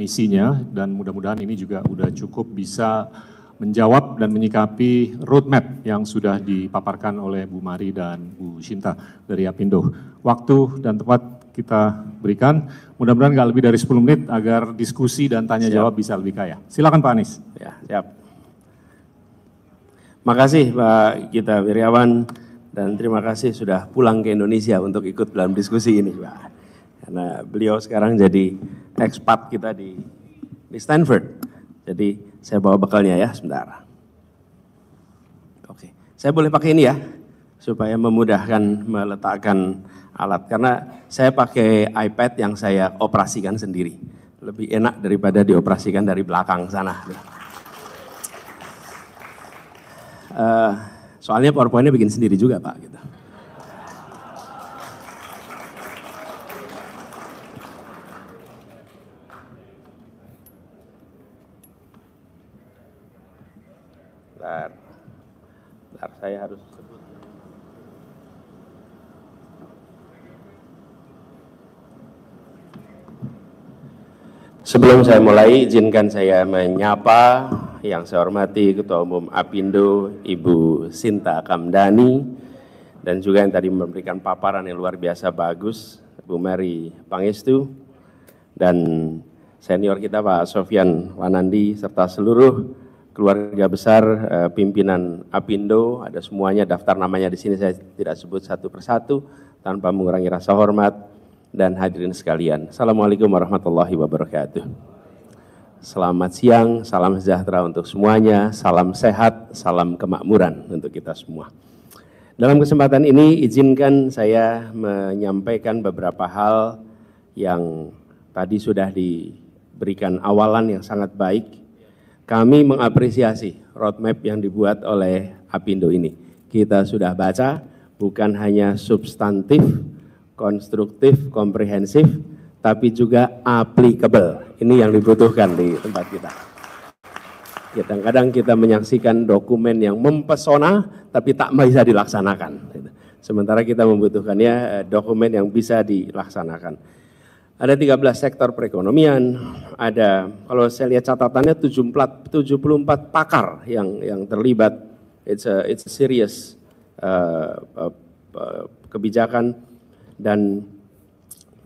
misinya, dan mudah-mudahan ini juga udah cukup bisa menjawab dan menyikapi roadmap yang sudah dipaparkan oleh Bu Mari dan Bu Shinta dari Apindo. Waktu dan tempat kita berikan, mudah-mudahan nggak lebih dari 10 menit agar diskusi dan tanya jawab bisa lebih kaya. Silakan Pak Anies. Ya, siap. Makasih Pak Gita Wirjawan, dan terima kasih sudah pulang ke Indonesia untuk ikut dalam diskusi ini Pak. Karena beliau sekarang jadi ekspat kita di Stanford. Jadi saya bawa bekalnya ya, sebentar. Oke, saya boleh pakai ini ya, supaya memudahkan meletakkan alat. Karena saya pakai iPad yang saya operasikan sendiri. Lebih enak daripada dioperasikan dari belakang sana. Soalnya PowerPoint-nya bikin sendiri juga Pak. Gitu. Bentar, saya harus sebut. Sebelum saya mulai, izinkan saya menyapa yang saya hormati Ketua Umum Apindo, Ibu Shinta Kamdhani, dan juga yang tadi memberikan paparan yang luar biasa bagus, Bu Mary Pangestu, dan senior kita Pak Sofyan Wanandi, serta seluruh keluarga besar pimpinan Apindo. Ada semuanya, daftar namanya di sini, saya tidak sebut satu persatu tanpa mengurangi rasa hormat. Dan hadirin sekalian, Assalamualaikum warahmatullahi wabarakatuh. Selamat siang, salam sejahtera untuk semuanya, salam sehat, salam kemakmuran untuk kita semua. Dalam kesempatan ini izinkan saya menyampaikan beberapa hal yang tadi sudah diberikan awalan yang sangat baik. Kami mengapresiasi roadmap yang dibuat oleh Apindo ini. Kita sudah baca, bukan hanya substantif, konstruktif, komprehensif, tapi juga applicable. Ini yang dibutuhkan di tempat kita. Kadang-kadang kita menyaksikan dokumen yang mempesona, tapi tak bisa dilaksanakan. Sementara kita membutuhkannya dokumen yang bisa dilaksanakan. Ada 13 sektor perekonomian, ada, kalau saya lihat catatannya 74 pakar yang terlibat. It's a serious kebijakan, dan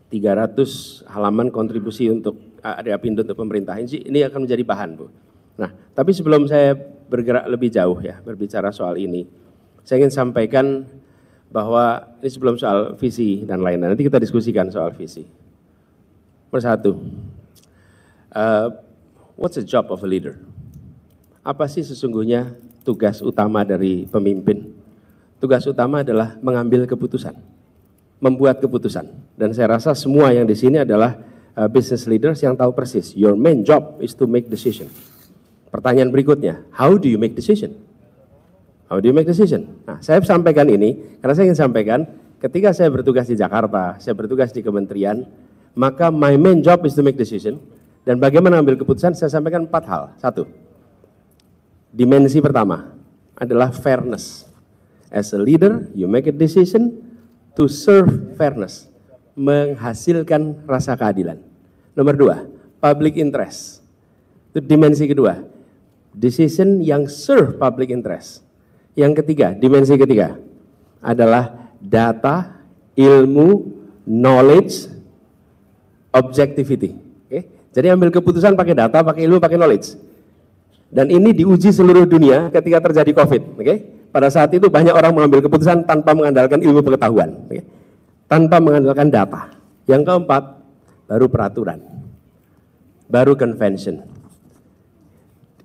300 halaman kontribusi untuk Apindo untuk pemerintah. Ini akan menjadi bahan, Bu. Nah, tapi sebelum saya bergerak lebih jauh ya, berbicara soal ini, saya ingin sampaikan bahwa ini sebelum soal visi dan lain-lain, nanti kita diskusikan soal visi. Persatu, what's the job of a leader? Apa sih sesungguhnya tugas utama dari pemimpin? Tugas utama adalah mengambil keputusan, membuat keputusan. Dan saya rasa semua yang di sini adalah business leaders yang tahu persis. Your main job is to make decision. Pertanyaan berikutnya, how do you make decision? How do you make decision? Nah, saya sampaikan ini karena saya ingin sampaikan ketika saya bertugas di Jakarta, saya bertugas di kementerian, maka my main job is to make decision. Dan bagaimana ambil keputusan, saya sampaikan 4 hal. 1, dimensi pertama adalah fairness. As a leader, you make a decision to serve fairness, menghasilkan rasa keadilan. Nomor 2, public interest. Itu dimensi kedua, decision yang serve public interest. Yang ketiga, dimensi ketiga adalah data, ilmu, knowledge, objectivity. Jadi ambil keputusan pakai data, pakai ilmu, pakai knowledge. Dan ini diuji seluruh dunia ketika terjadi COVID. Pada saat itu banyak orang mengambil keputusan tanpa mengandalkan ilmu pengetahuan, tanpa mengandalkan data. Yang keempat, baru peraturan, baru convention.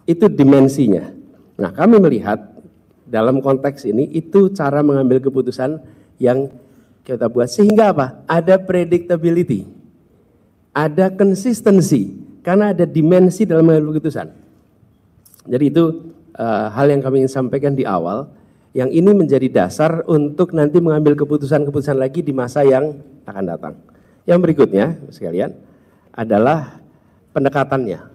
Itu dimensinya. Nah, kami melihat dalam konteks ini itu cara mengambil keputusan yang kita buat sehingga apa? Ada predictability, ada consistency, karena ada dimensi dalam mengambil keputusan. Jadi itu hal yang kami ingin sampaikan di awal, yang ini menjadi dasar untuk nanti mengambil keputusan-keputusan lagi di masa yang akan datang. Yang berikutnya, sekalian, adalah pendekatannya.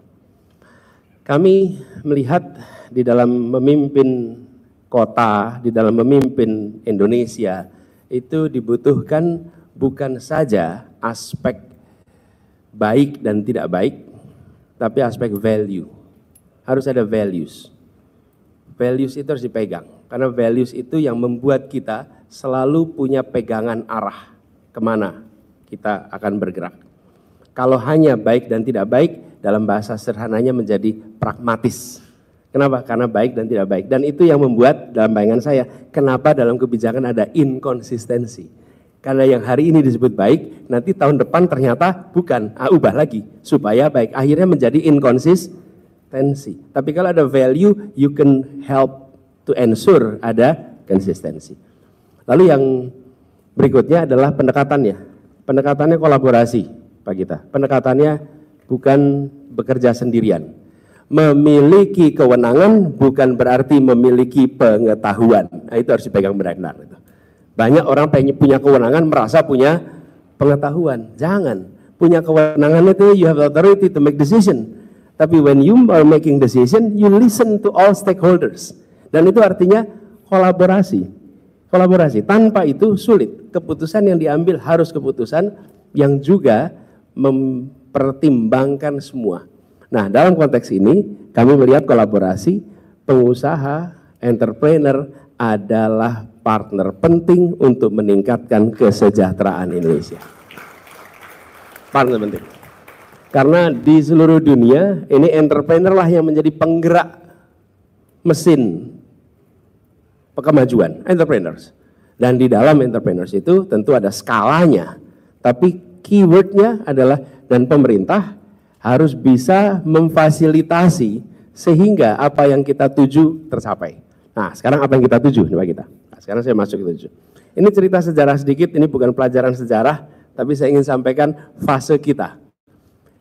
Kami melihat di dalam memimpin kota, di dalam memimpin Indonesia, itu dibutuhkan bukan saja aspek baik dan tidak baik, tapi aspek value. Harus ada values. Values itu harus dipegang, karena values itu yang membuat kita selalu punya pegangan arah kemana kita akan bergerak. Kalau hanya baik dan tidak baik, dalam bahasa sederhananya menjadi pragmatis. Kenapa? Karena baik dan tidak baik. Dan itu yang membuat dalam bayangan saya, kenapa dalam kebijakan ada inkonsistensi. Karena yang hari ini disebut baik, nanti tahun depan ternyata bukan, ubah lagi supaya baik. Akhirnya menjadi inkonsistensi. Tapi kalau ada value, you can help to ensure ada konsistensi. Lalu yang berikutnya adalah pendekatannya. Pendekatannya kolaborasi, Pak Gita. Pendekatannya bukan bekerja sendirian. Memiliki kewenangan bukan berarti memiliki pengetahuan. Nah, itu harus dipegang benar-benar. Banyak orang pengen punya kewenangan merasa punya pengetahuan. Jangan. Punya kewenangan itu you have authority to make decision. Tapi when you are making decision, you listen to all stakeholders. Dan itu artinya kolaborasi. Kolaborasi. Tanpa itu sulit. Keputusan yang diambil harus keputusan yang juga mempertimbangkan semua. Nah, dalam konteks ini kami melihat kolaborasi pengusaha, entrepreneur adalah partner penting untuk meningkatkan kesejahteraan Indonesia. Partner penting. Karena di seluruh dunia ini entrepreneur lah yang menjadi penggerak mesin kemajuan, entrepreneurs. Dan di dalam entrepreneurs itu tentu ada skalanya. Tapi keywordnya adalah dan pemerintah harus bisa memfasilitasi sehingga apa yang kita tuju tercapai. Nah, sekarang apa yang kita tuju nih Pak Gita? Nah, sekarang saya masuk ke tuju. Ini cerita sejarah sedikit, ini bukan pelajaran sejarah, tapi saya ingin sampaikan fase kita.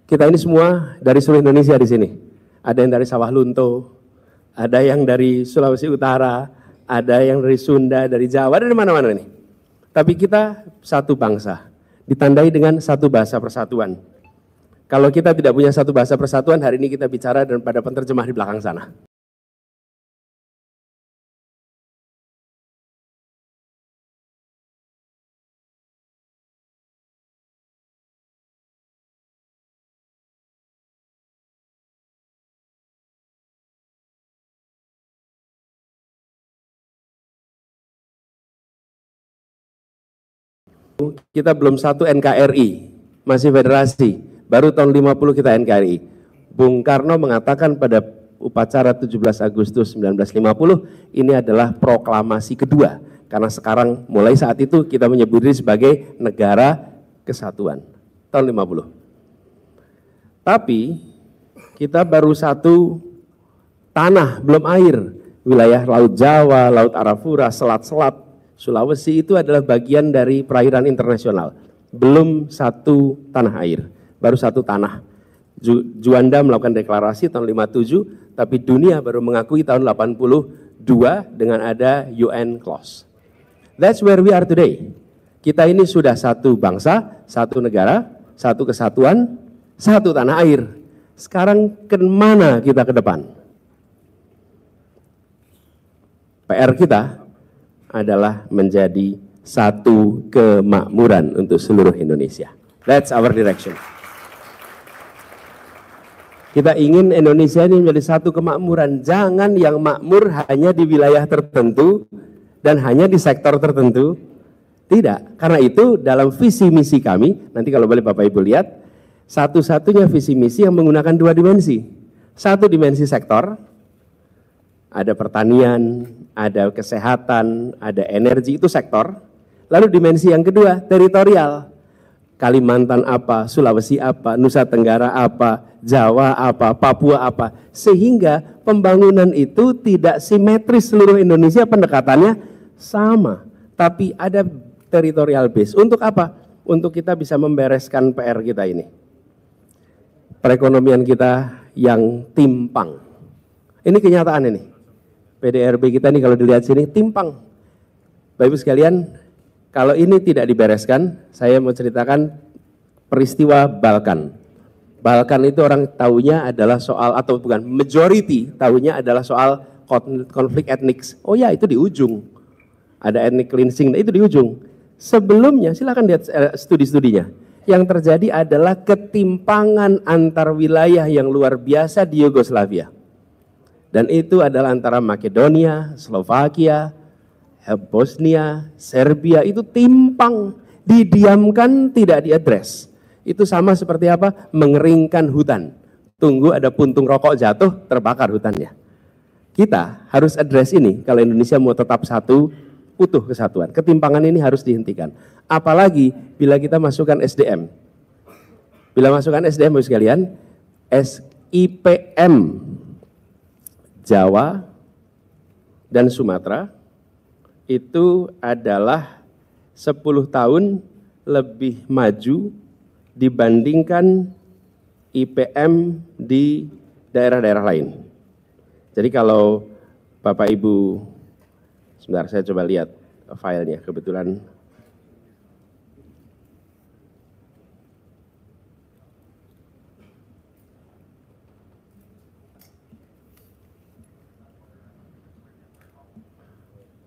Kita ini semua dari seluruh Indonesia di sini. Ada yang dari Sawah Lunto, ada yang dari Sulawesi Utara, ada yang dari Sunda, dari Jawa, dari mana-mana nih. Tapi kita satu bangsa, ditandai dengan satu bahasa persatuan. Kalau kita tidak punya satu bahasa persatuan, hari ini kita bicara dan pada penerjemah di belakang sana. Kita belum satu NKRI, masih federasi. Baru tahun 50 kita NKRI. Bung Karno mengatakan pada upacara 17 Agustus 1950, ini adalah proklamasi kedua. Karena sekarang mulai saat itu kita menyebut diri sebagai negara kesatuan. Tahun 50. Tapi kita baru satu tanah, belum air. Wilayah Laut Jawa, Laut Arafura, selat-selat, Sulawesi itu adalah bagian dari perairan internasional. Belum satu tanah air. Baru satu tanah. Juanda melakukan deklarasi tahun 57, tapi dunia baru mengakui tahun 82 dengan ada UN Clause. That's where we are today. Kita ini sudah satu bangsa, satu negara, satu kesatuan, satu tanah air. Sekarang kemana kita ke depan? PR kita adalah menjadi satu kemakmuran untuk seluruh Indonesia. That's our direction. Kita ingin Indonesia ini menjadi satu kemakmuran. Jangan yang makmur hanya di wilayah tertentu dan hanya di sektor tertentu. Tidak. Karena itu dalam visi misi kami, nanti kalau boleh Bapak Ibu lihat, satu-satunya visi misi yang menggunakan dua dimensi. Satu dimensi sektor, ada pertanian, ada kesehatan, ada energi, itu sektor. Lalu dimensi yang kedua, teritorial. Kalimantan apa, Sulawesi apa, Nusa Tenggara apa, Jawa apa, Papua apa. Sehingga pembangunan itu tidak simetris seluruh Indonesia, pendekatannya sama. Tapi ada territorial base. Untuk apa? Untuk kita bisa membereskan PR kita ini. Perekonomian kita yang timpang. Ini kenyataan ini. PDRB kita nih kalau dilihat sini timpang. Bapak Ibu sekalian, kalau ini tidak dibereskan, saya mau ceritakan peristiwa Balkan. Balkan itu orang taunya adalah soal, atau bukan, majority taunya adalah soal konflik etnik. Oh ya, itu di ujung. Ada ethnic cleansing, itu di ujung. Sebelumnya, silakan lihat studi-studinya. yang terjadi adalah ketimpangan antar wilayah yang luar biasa di Yugoslavia. Dan itu adalah antara Makedonia, Slovakia, Bosnia, Serbia, itu timpang, didiamkan, tidak diadres. Itu sama seperti apa? Mengeringkan hutan. Tunggu ada puntung rokok jatuh, terbakar hutannya. Kita harus address ini kalau Indonesia mau tetap satu, utuh kesatuan. Ketimpangan ini harus dihentikan. Apalagi bila kita masukkan SDM. Bila masukkan SDM, Bapak sekalian, SIPM Jawa dan Sumatera itu adalah 10 tahun lebih maju dibandingkan IPM di daerah-daerah lain. Jadi kalau Bapak Ibu, sebentar saya coba lihat filenya kebetulan.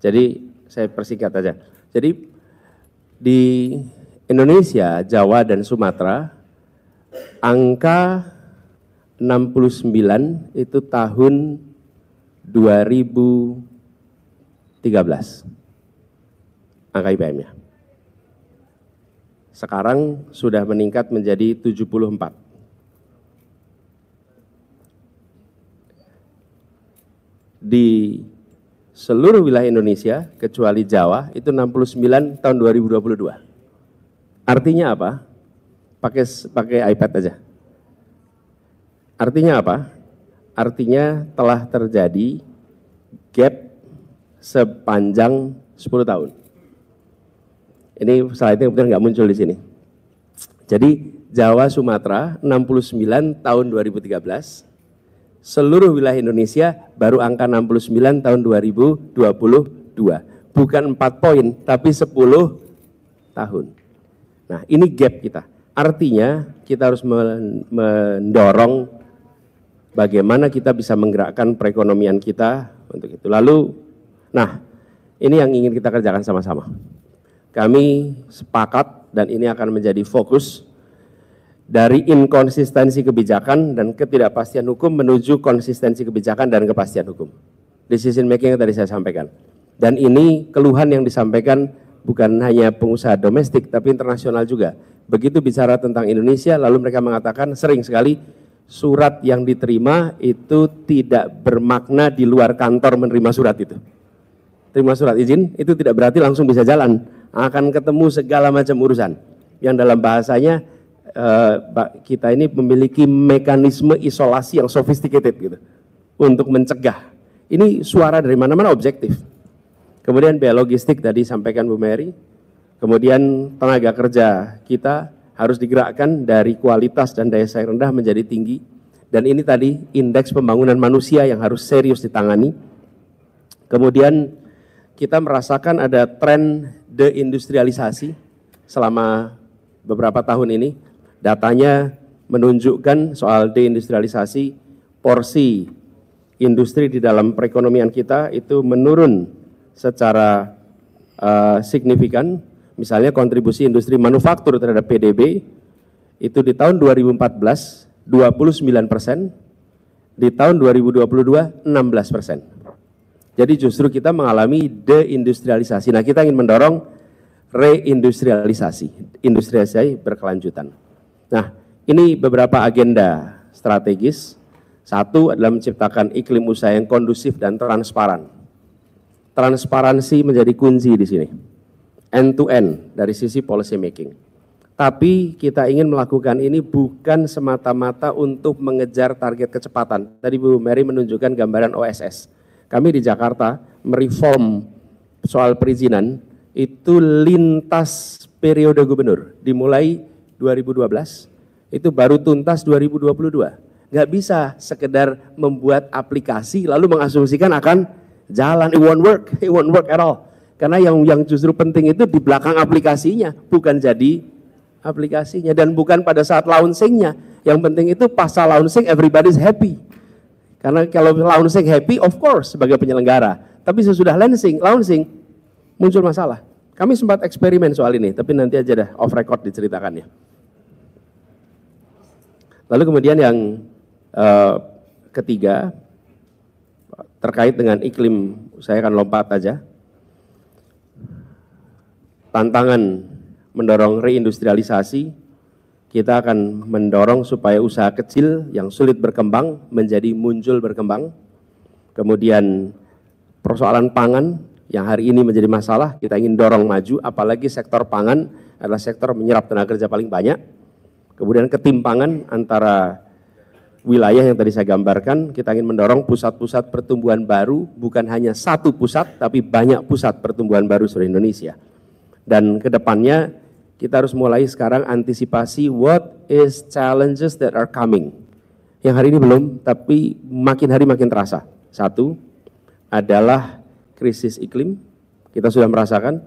Jadi saya persingkat aja. Jadi di Indonesia, Jawa dan Sumatera, angka 69 itu tahun 2013. Angka IPM-nya. Sekarang sudah meningkat menjadi 74. Di seluruh wilayah Indonesia kecuali Jawa itu 69 tahun 2022. Artinya apa? Pakai iPad aja. Artinya apa? Artinya telah terjadi gap sepanjang 10 tahun. Ini slide-nya kebetulan nggak muncul di sini. Jadi Jawa Sumatera 69 tahun 2013. Seluruh wilayah Indonesia baru angka 69 tahun 2022. Bukan 4 poin, tapi 10 tahun. Nah, ini gap kita. Artinya kita harus mendorong bagaimana kita bisa menggerakkan perekonomian kita untuk itu. Lalu, nah ini yang ingin kita kerjakan sama-sama. Kami sepakat dan ini akan menjadi fokus dari inkonsistensi kebijakan dan ketidakpastian hukum menuju konsistensi kebijakan dan kepastian hukum. Decision making yang tadi saya sampaikan. Dan ini keluhan yang disampaikan bukan hanya pengusaha domestik tapi internasional juga. Begitu bicara tentang Indonesia lalu mereka mengatakan sering sekali surat yang diterima itu tidak bermakna di luar kantor menerima surat itu. Terima surat izin itu tidak berarti langsung bisa jalan. Akan ketemu segala macam urusan. Yang dalam bahasanya kita ini memiliki mekanisme isolasi yang sophisticated gitu untuk mencegah. Ini suara dari mana-mana objektif. Kemudian biaya logistik tadi sampaikan Bu Mary. Kemudian tenaga kerja kita harus digerakkan dari kualitas dan daya saing rendah menjadi tinggi. Dan ini tadi indeks pembangunan manusia yang harus serius ditangani. Kemudian kita merasakan ada tren deindustrialisasi selama beberapa tahun ini. Datanya menunjukkan soal deindustrialisasi, porsi industri di dalam perekonomian kita itu menurun secara signifikan. Misalnya kontribusi industri manufaktur terhadap PDB itu di tahun 2014 29%, di tahun 2022 16%. Jadi justru kita mengalami deindustrialisasi. Nah, kita ingin mendorong reindustrialisasi, industrialisasi berkelanjutan. Nah, ini beberapa agenda strategis. Satu adalah menciptakan iklim usaha yang kondusif dan transparan. Transparansi menjadi kunci di sini. End to end dari sisi policy making. Tapi kita ingin melakukan ini bukan semata-mata untuk mengejar target kecepatan. Tadi Bu Mary menunjukkan gambaran OSS. Kami di Jakarta mereform soal perizinan itu lintas periode gubernur. Dimulai 2012, itu baru tuntas 2022. Nggak bisa sekedar membuat aplikasi lalu mengasumsikan akan jalan. It won't work at all. Karena yang justru penting itu di belakang aplikasinya, bukan jadi aplikasinya dan bukan pada saat launchingnya. Yang penting itu pasal launching everybody's happy. Karena kalau launching happy, of course sebagai penyelenggara. Tapi sesudah launching muncul masalah. Kami sempat eksperimen soal ini, tapi nanti aja dah off record diceritakannya. Lalu kemudian yang ketiga, terkait dengan iklim, saya akan lompat aja. Tantangan mendorong reindustrialisasi, kita akan mendorong supaya usaha kecil yang sulit berkembang menjadi muncul berkembang. Kemudian persoalan pangan yang hari ini menjadi masalah, kita ingin dorong maju, apalagi sektor pangan adalah sektor menyerap tenaga kerja paling banyak. Kemudian ketimpangan antara wilayah yang tadi saya gambarkan, kita ingin mendorong pusat-pusat pertumbuhan baru, bukan hanya satu pusat, tapi banyak pusat pertumbuhan baru seluruh Indonesia. Dan kedepannya kita harus mulai sekarang antisipasi what is challenges that are coming. Yang hari ini belum, tapi makin hari makin terasa. Satu adalah krisis iklim, kita sudah merasakan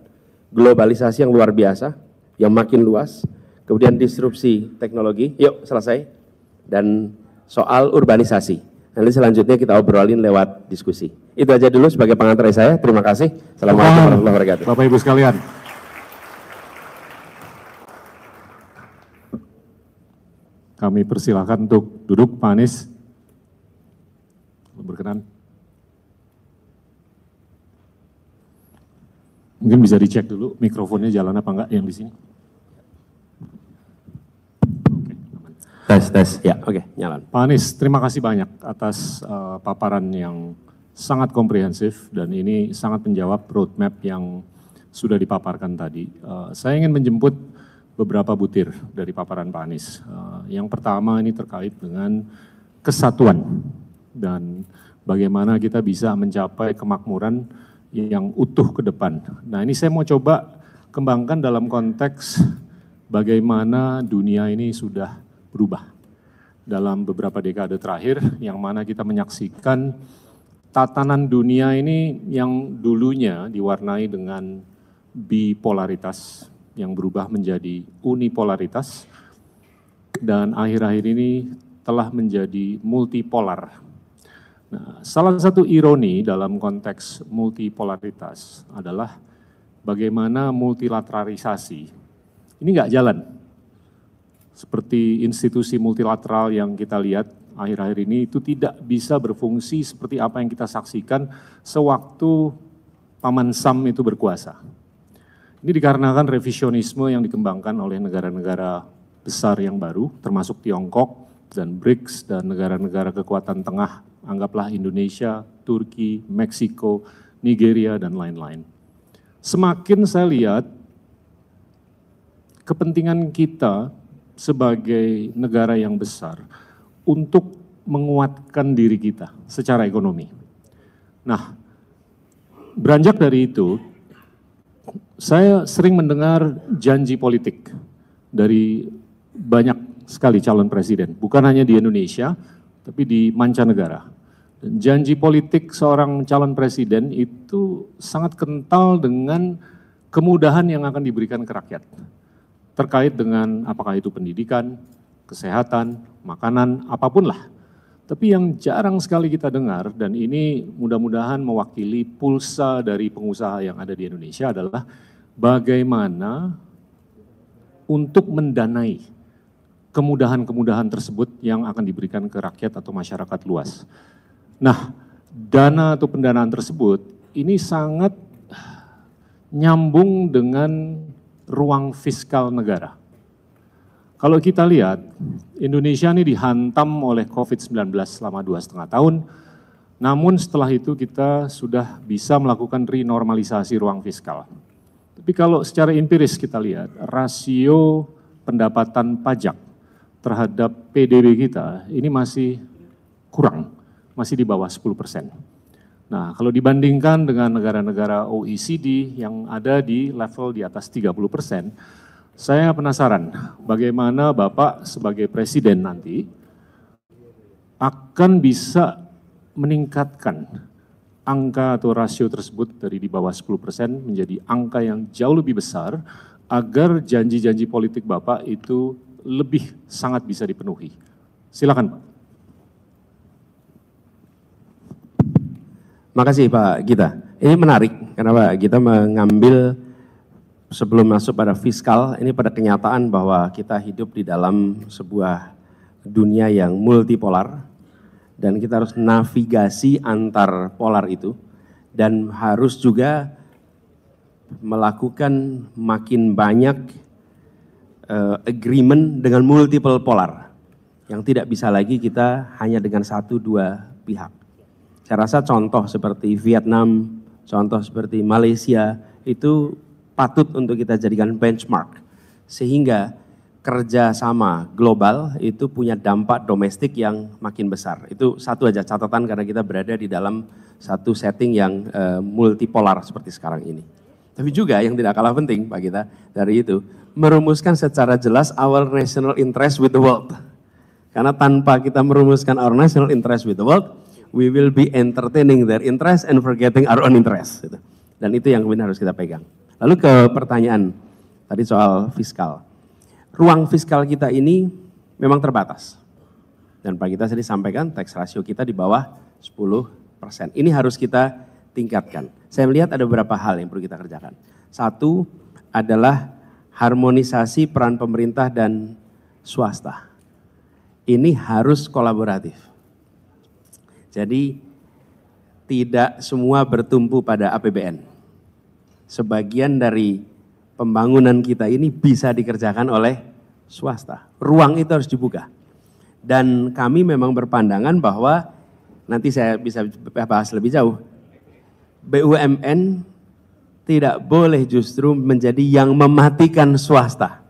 globalisasi yang luar biasa, yang makin luas, kemudian disrupsi teknologi, yuk selesai, dan soal urbanisasi. Nanti selanjutnya kita obrolin lewat diskusi. Itu aja dulu sebagai pengantar saya. Terima kasih. Assalamualaikum warahmatullahi wabarakatuh. Bapak Ibu sekalian. Kami persilahkan untuk duduk, Pak Anies. Berkenan. Mungkin bisa dicek dulu mikrofonnya jalan apa enggak yang di sini. Tes, ya, oke, nyala. Pak Anies, terima kasih banyak atas paparan yang sangat komprehensif dan ini sangat menjawab roadmap yang sudah dipaparkan tadi. Saya ingin menjemput beberapa butir dari paparan Pak Anies. Yang pertama ini terkait dengan kesatuan dan bagaimana kita bisa mencapai kemakmuran yang utuh ke depan. Nah, ini saya mau coba kembangkan dalam konteks bagaimana dunia ini sudah berubah dalam beberapa dekade terakhir, yang mana kita menyaksikan tatanan dunia ini yang dulunya diwarnai dengan bipolaritas yang berubah menjadi unipolaritas, dan akhir-akhir ini telah menjadi multipolar. Nah, salah satu ironi dalam konteks multipolaritas adalah bagaimana multilateralisasi ini nggak jalan. Seperti institusi multilateral yang kita lihat akhir-akhir ini itu tidak bisa berfungsi seperti apa yang kita saksikan sewaktu Paman Sam itu berkuasa. Ini dikarenakan revisionisme yang dikembangkan oleh negara-negara besar yang baru, termasuk Tiongkok dan BRICS dan negara-negara kekuatan tengah, anggaplah Indonesia, Turki, Meksiko, Nigeria, dan lain-lain. Semakin saya lihat kepentingan kita sebagai negara yang besar untuk menguatkan diri kita secara ekonomi. Nah, beranjak dari itu, saya sering mendengar janji politik dari banyak sekali calon presiden, bukan hanya di Indonesia, tapi di mancanegara. Dan janji politik seorang calon presiden itu sangat kental dengan kemudahan yang akan diberikan ke rakyat. Terkait dengan apakah itu pendidikan, kesehatan, makanan, apapun lah. Tapi yang jarang sekali kita dengar, dan ini mudah-mudahan mewakili pulsa dari pengusaha yang ada di Indonesia adalah bagaimana untuk mendanai kemudahan-kemudahan tersebut yang akan diberikan ke rakyat atau masyarakat luas. Nah, dana atau pendanaan tersebut ini sangat nyambung dengan ruang fiskal negara. Kalau kita lihat, Indonesia ini dihantam oleh COVID-19 selama 2,5 tahun, namun setelah itu kita sudah bisa melakukan renormalisasi ruang fiskal. Tapi kalau secara empiris kita lihat, rasio pendapatan pajak terhadap PDB kita ini masih kurang, masih di bawah 10%. Nah, kalau dibandingkan dengan negara-negara OECD yang ada di level di atas 30%, saya penasaran bagaimana Bapak sebagai Presiden nanti akan bisa meningkatkan angka atau rasio tersebut dari di bawah 10% menjadi angka yang jauh lebih besar agar janji-janji politik Bapak itu lebih sangat bisa dipenuhi. Silakan, Pak. Makasih Pak Gita. Ini menarik karena Pak Gita mengambil sebelum masuk pada fiskal, ini pada kenyataan bahwa kita hidup di dalam sebuah dunia yang multipolar dan kita harus navigasi antar polar itu dan harus juga melakukan makin banyak agreement dengan multiple polar yang tidak bisa lagi kita hanya dengan satu dua pihak. Saya rasa contoh seperti Vietnam, contoh seperti Malaysia itu patut untuk kita jadikan benchmark sehingga kerjasama global itu punya dampak domestik yang makin besar. Itu satu aja catatan karena kita berada di dalam satu setting yang multipolar seperti sekarang ini. Tapi juga yang tidak kalah penting Pak kita dari itu, merumuskan secara jelas our national interest with the world. Karena tanpa kita merumuskan our national interest with the world, we will be entertaining their interest and forgetting our own interest. Dan itu yang kemudian harus kita pegang. Lalu ke pertanyaan tadi soal fiskal. Ruang fiskal kita ini memang terbatas. Dan Pak kita tadi sampaikan tax ratio kita di bawah 10%. Ini harus kita tingkatkan. Saya melihat ada beberapa hal yang perlu kita kerjakan. Satu adalah harmonisasi peran pemerintah dan swasta. Ini harus kolaboratif. Jadi tidak semua bertumpu pada APBN. Sebagian dari pembangunan kita ini bisa dikerjakan oleh swasta. Ruang itu harus dibuka. Dan kami memang berpandangan bahwa nanti saya bisa bahas lebih jauh. BUMN tidak boleh justru menjadi yang mematikan swasta.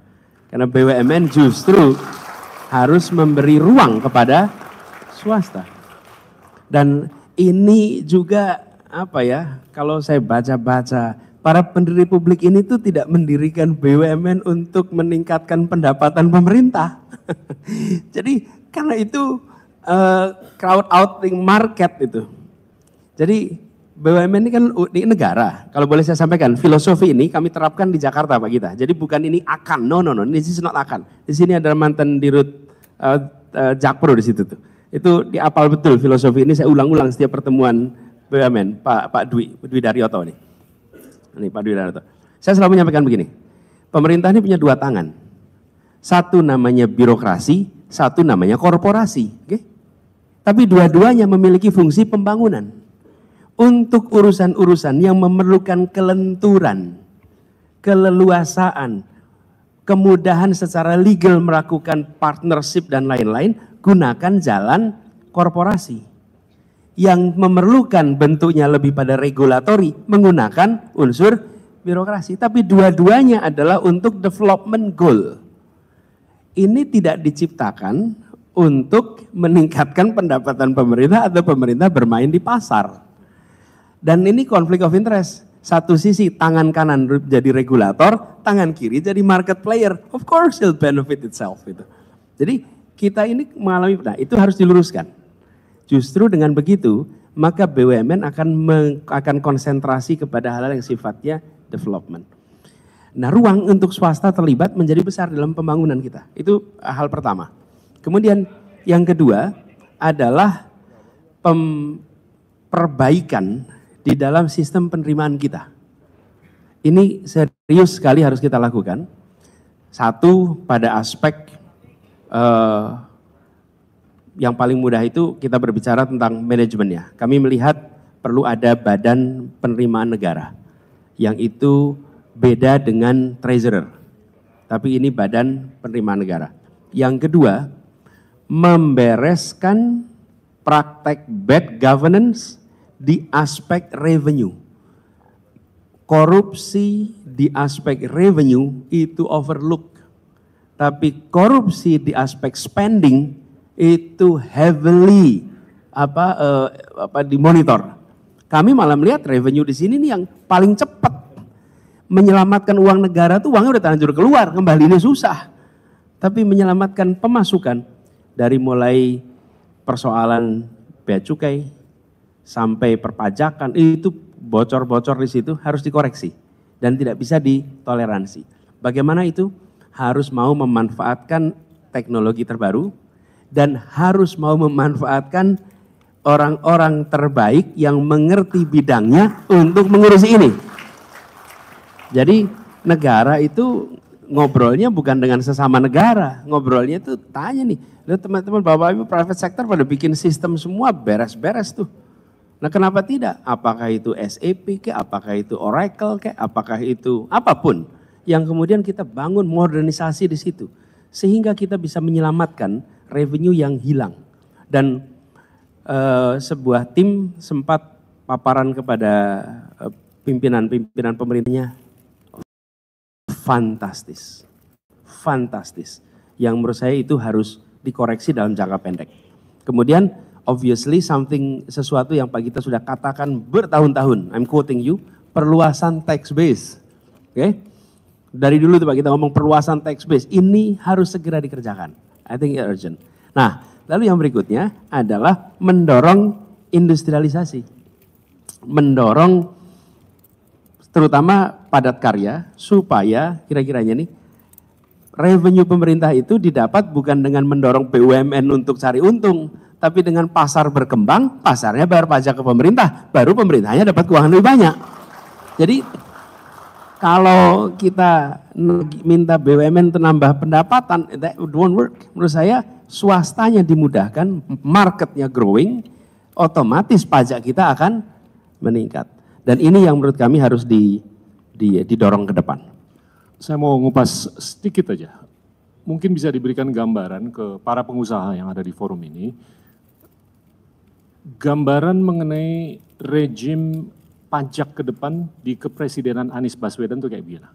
Karena BUMN justru harus memberi ruang kepada swasta. Dan ini juga apa ya, kalau saya baca-baca, para pendiri publik ini tuh tidak mendirikan BUMN untuk meningkatkan pendapatan pemerintah. Jadi karena itu crowd outing market itu. Jadi BUMN ini kan di negara, kalau boleh saya sampaikan, filosofi ini kami terapkan di Jakarta Pak Gita. Jadi bukan ini akan, no, this is not akan. Di sini ada mantan dirut Jakpro di situ tuh. Itu diapal betul filosofi ini, saya ulang-ulang setiap pertemuan BUMN, Pak Dwi Daryoto nih. Ini Pak Dwi Daryoto. Saya selalu menyampaikan begini, pemerintah ini punya dua tangan. Satu namanya birokrasi, satu namanya korporasi. Okay? Tapi dua-duanya memiliki fungsi pembangunan. Untuk urusan-urusan yang memerlukan kelenturan, keleluasaan, kemudahan secara legal melakukan partnership dan lain-lain, gunakan jalan korporasi. Yang memerlukan bentuknya lebih pada regulatori, menggunakan unsur birokrasi. Tapi dua-duanya adalah untuk development goal. Ini tidak diciptakan untuk meningkatkan pendapatan pemerintah atau pemerintah bermain di pasar. Dan ini konflik of interest. Satu sisi tangan kanan jadi regulator, tangan kiri jadi market player. Of course it'll benefit itself. Gitu. Jadi kita ini mengalami, nah itu harus diluruskan. Justru dengan begitu, maka BUMN akan konsentrasi kepada hal-hal yang sifatnya development. Nah ruang untuk swasta terlibat menjadi besar dalam pembangunan kita. Itu hal pertama. Kemudian yang kedua adalah perbaikan di dalam sistem penerimaan kita. Ini serius sekali harus kita lakukan. Satu, pada aspek yang paling mudah itu kita berbicara tentang manajemennya. Kami melihat perlu ada badan penerimaan negara, yang itu beda dengan treasurer. Tapi ini badan penerimaan negara. Yang kedua, membereskan praktek bad governance di aspek revenue. Korupsi di aspek revenue itu overlook. Tapi korupsi di aspek spending itu heavily dimonitor. Kami malah melihat revenue di sini nih yang paling cepat menyelamatkan uang negara tuh uangnya udah terlanjur keluar, kembalinya susah. Tapi menyelamatkan pemasukan dari mulai persoalan bea cukai sampai perpajakan itu bocor-bocor di situ harus dikoreksi dan tidak bisa ditoleransi. Bagaimana itu? Harus mau memanfaatkan teknologi terbaru dan harus mau memanfaatkan orang-orang terbaik yang mengerti bidangnya untuk mengurusi ini. Jadi negara itu ngobrolnya bukan dengan sesama negara, ngobrolnya tuh tanya nih, lihat teman-teman Bapak Ibu private sector pada bikin sistem semua beres-beres tuh. Nah kenapa tidak? Apakah itu SAP ke, apakah itu Oracle ke, apakah itu apapun yang kemudian kita bangun modernisasi di situ. Sehingga kita bisa menyelamatkan revenue yang hilang. Dan sebuah tim sempat paparan kepada pimpinan-pimpinan pemerintahnya. Fantastis, fantastis. Yang menurut saya itu harus dikoreksi dalam jangka pendek. Kemudian obviously sesuatu yang Pak Gita sudah katakan bertahun-tahun, I'm quoting you, perluasan tax base. Oke? Dari dulu tuh Pak Gita ngomong perluasan tax base, ini harus segera dikerjakan. I think it's urgent. Nah, lalu yang berikutnya adalah mendorong industrialisasi. Mendorong terutama padat karya supaya kira-kiranya nih revenue pemerintah itu didapat bukan dengan mendorong BUMN untuk cari untung, tapi dengan pasar berkembang, pasarnya bayar pajak ke pemerintah, baru pemerintahnya dapat keuangan lebih banyak. Jadi kalau kita minta BUMN untuk nambah pendapatan, that won't work. Menurut saya swastanya dimudahkan, marketnya growing, otomatis pajak kita akan meningkat. Dan ini yang menurut kami harus didorong ke depan. Saya mau ngupas sedikit aja. Mungkin bisa diberikan gambaran ke para pengusaha yang ada di forum ini. Gambaran mengenai rejim pajak ke depan di kepresidenan Anies Baswedan itu kayak gimana.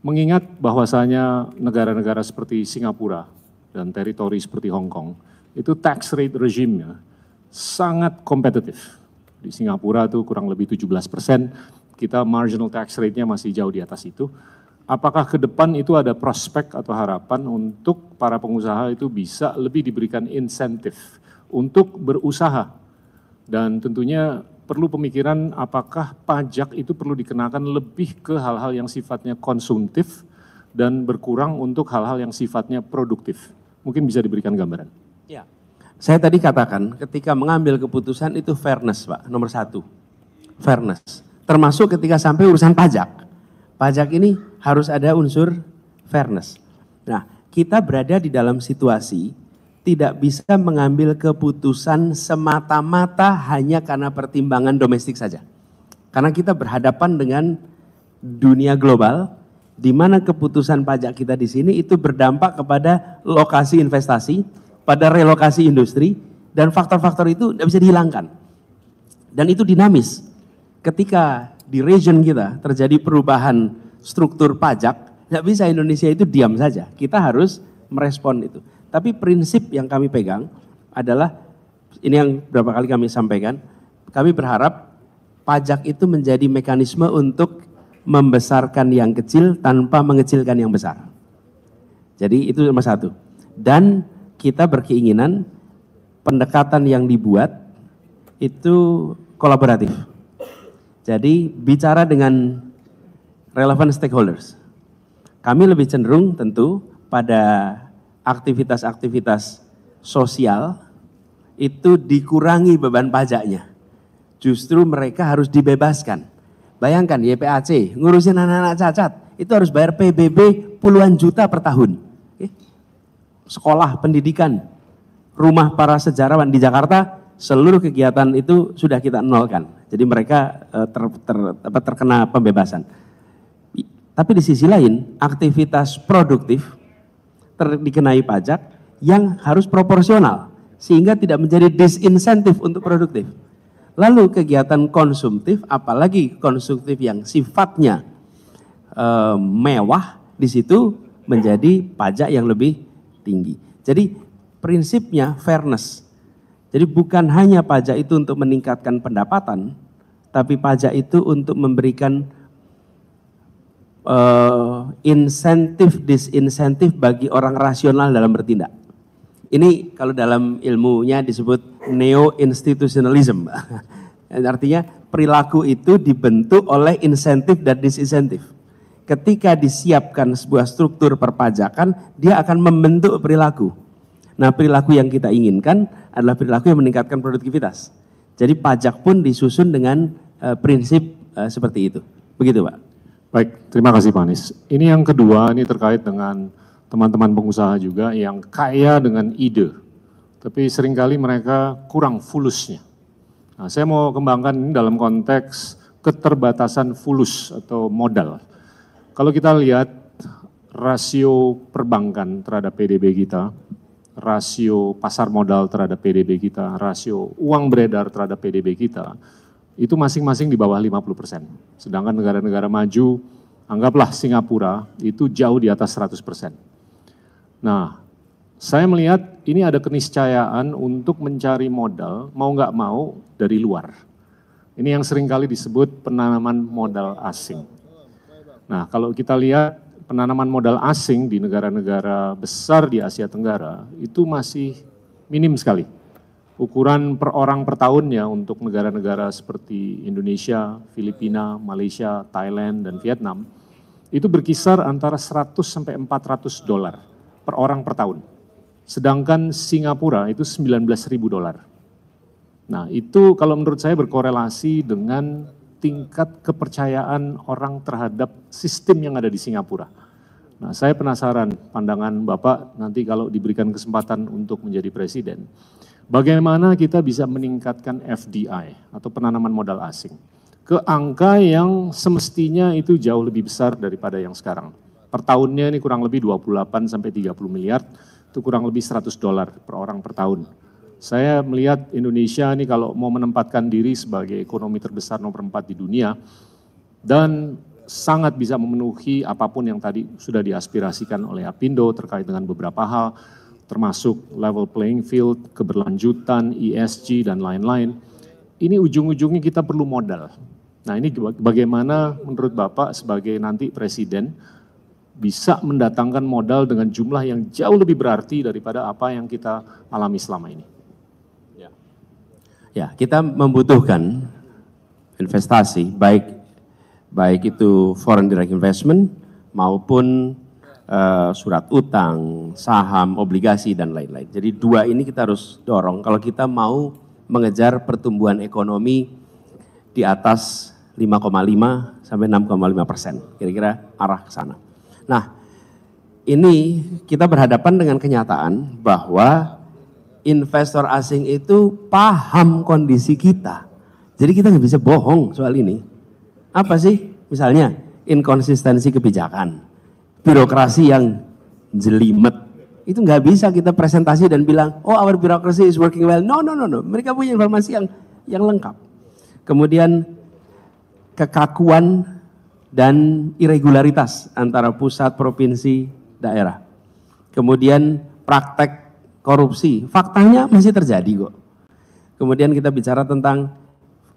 Mengingat bahwasanya negara-negara seperti Singapura dan teritori seperti Hong Kong, itu tax rate regime-nya sangat kompetitif. Di Singapura itu kurang lebih 17%, kita marginal tax rate-nya masih jauh di atas itu. Apakah ke depan itu ada prospek atau harapan untuk para pengusaha itu bisa lebih diberikan insentif untuk berusaha? Dan tentunya perlu pemikiran apakah pajak itu perlu dikenakan lebih ke hal-hal yang sifatnya konsumtif dan berkurang untuk hal-hal yang sifatnya produktif. Mungkin bisa diberikan gambaran. Ya. Saya tadi katakan ketika mengambil keputusan itu fairness Pak, nomor 1. Fairness. Termasuk ketika sampai urusan pajak. Pajak ini harus ada unsur fairness. Nah, kita berada di dalam situasi tidak bisa mengambil keputusan semata-mata hanya karena pertimbangan domestik saja. Karena kita berhadapan dengan dunia global, di mana keputusan pajak kita di sini itu berdampak kepada lokasi investasi, pada relokasi industri, dan faktor-faktor itu tidak bisa dihilangkan. Dan itu dinamis. Ketika di region kita terjadi perubahan struktur pajak, tidak bisa Indonesia itu diam saja. Kita harus merespon itu. Tapi prinsip yang kami pegang adalah, ini yang berapa kali kami sampaikan, kami berharap pajak itu menjadi mekanisme untuk membesarkan yang kecil tanpa mengecilkan yang besar. Jadi itu nomor 1. Dan kita berkeinginan pendekatan yang dibuat itu kolaboratif. Jadi bicara dengan relevant stakeholders. Kami lebih cenderung tentu pada aktivitas-aktivitas sosial itu dikurangi beban pajaknya. Justru mereka harus dibebaskan. Bayangkan YPAC ngurusin anak-anak cacat itu harus bayar PBB puluhan juta per tahun. Sekolah, pendidikan, rumah para sejarawan di Jakarta, seluruh kegiatan itu sudah kita nolkan. Jadi mereka terkena pembebasan. Tapi di sisi lain, aktivitas produktif dikenai pajak yang harus proporsional, sehingga tidak menjadi disinsentif untuk produktif. Lalu kegiatan konsumtif, apalagi konsumtif yang sifatnya mewah, di situ menjadi pajak yang lebih tinggi. Jadi prinsipnya fairness. Jadi bukan hanya pajak itu untuk meningkatkan pendapatan, tapi pajak itu untuk memberikan insentif, disinsentif bagi orang rasional dalam bertindak. Ini kalau dalam ilmunya disebut neo-institutionalism. Artinya perilaku itu dibentuk oleh insentif dan disinsentif. Ketika disiapkan sebuah struktur perpajakan, dia akan membentuk perilaku. Nah, perilaku yang kita inginkan adalah perilaku yang meningkatkan produktivitas. Jadi pajak pun disusun dengan prinsip seperti itu. Begitu, Pak. Baik, terima kasih Pak Anies. Ini yang kedua, ini terkait dengan teman-teman pengusaha juga yang kaya dengan ide, tapi seringkali mereka kurang fulusnya. Nah, saya mau kembangkan ini dalam konteks keterbatasan fulus atau modal. Kalau kita lihat rasio perbankan terhadap PDB kita, rasio pasar modal terhadap PDB kita, rasio uang beredar terhadap PDB kita, itu masing-masing di bawah 50%. Sedangkan negara-negara maju, anggaplah Singapura, itu jauh di atas 100%. Nah, saya melihat ini ada keniscayaan untuk mencari modal, mau nggak mau, dari luar. Ini yang seringkali disebut penanaman modal asing. Nah, kalau kita lihat penanaman modal asing di negara-negara besar di Asia Tenggara, itu masih minim sekali. Ukuran per orang per tahunnya untuk negara-negara seperti Indonesia, Filipina, Malaysia, Thailand, dan Vietnam, itu berkisar antara 100 sampai 400 dolar per orang per tahun. Sedangkan Singapura itu 19.000 dolar. Nah, itu kalau menurut saya berkorelasi dengan tingkat kepercayaan orang terhadap sistem yang ada di Singapura. Nah, saya penasaran pandangan Bapak nanti kalau diberikan kesempatan untuk menjadi presiden. Bagaimana kita bisa meningkatkan FDI atau penanaman modal asing ke angka yang semestinya itu jauh lebih besar daripada yang sekarang. Per tahunnya ini kurang lebih 28 sampai 30 miliar, itu kurang lebih 100 dolar per orang per tahun. Saya melihat Indonesia ini kalau mau menempatkan diri sebagai ekonomi terbesar nomor 4 di dunia dan sangat bisa memenuhi apapun yang tadi sudah diaspirasikan oleh Apindo terkait dengan beberapa hal, termasuk level playing field, keberlanjutan, ESG, dan lain-lain. Ini ujung-ujungnya kita perlu modal. Nah, ini bagaimana menurut Bapak sebagai nanti presiden bisa mendatangkan modal dengan jumlah yang jauh lebih berarti daripada apa yang kita alami selama ini? Ya, kita membutuhkan investasi, baik itu foreign direct investment maupun surat utang, saham, obligasi, dan lain-lain. Jadi dua ini kita harus dorong kalau kita mau mengejar pertumbuhan ekonomi di atas 5,5 sampai 6,5%. Kira-kira arah ke sana. Nah, ini kita berhadapan dengan kenyataan bahwa investor asing itu paham kondisi kita. Jadi kita nggak bisa bohong soal ini. Apa sih? Misalnya inkonsistensi kebijakan, birokrasi yang jelimet, itu nggak bisa kita presentasi dan bilang, oh our bureaucracy is working well. No. Mereka punya informasi yang lengkap. Kemudian kekakuan dan irregularitas antara pusat, provinsi, daerah. Kemudian praktek korupsi, faktanya masih terjadi kok. Kemudian kita bicara tentang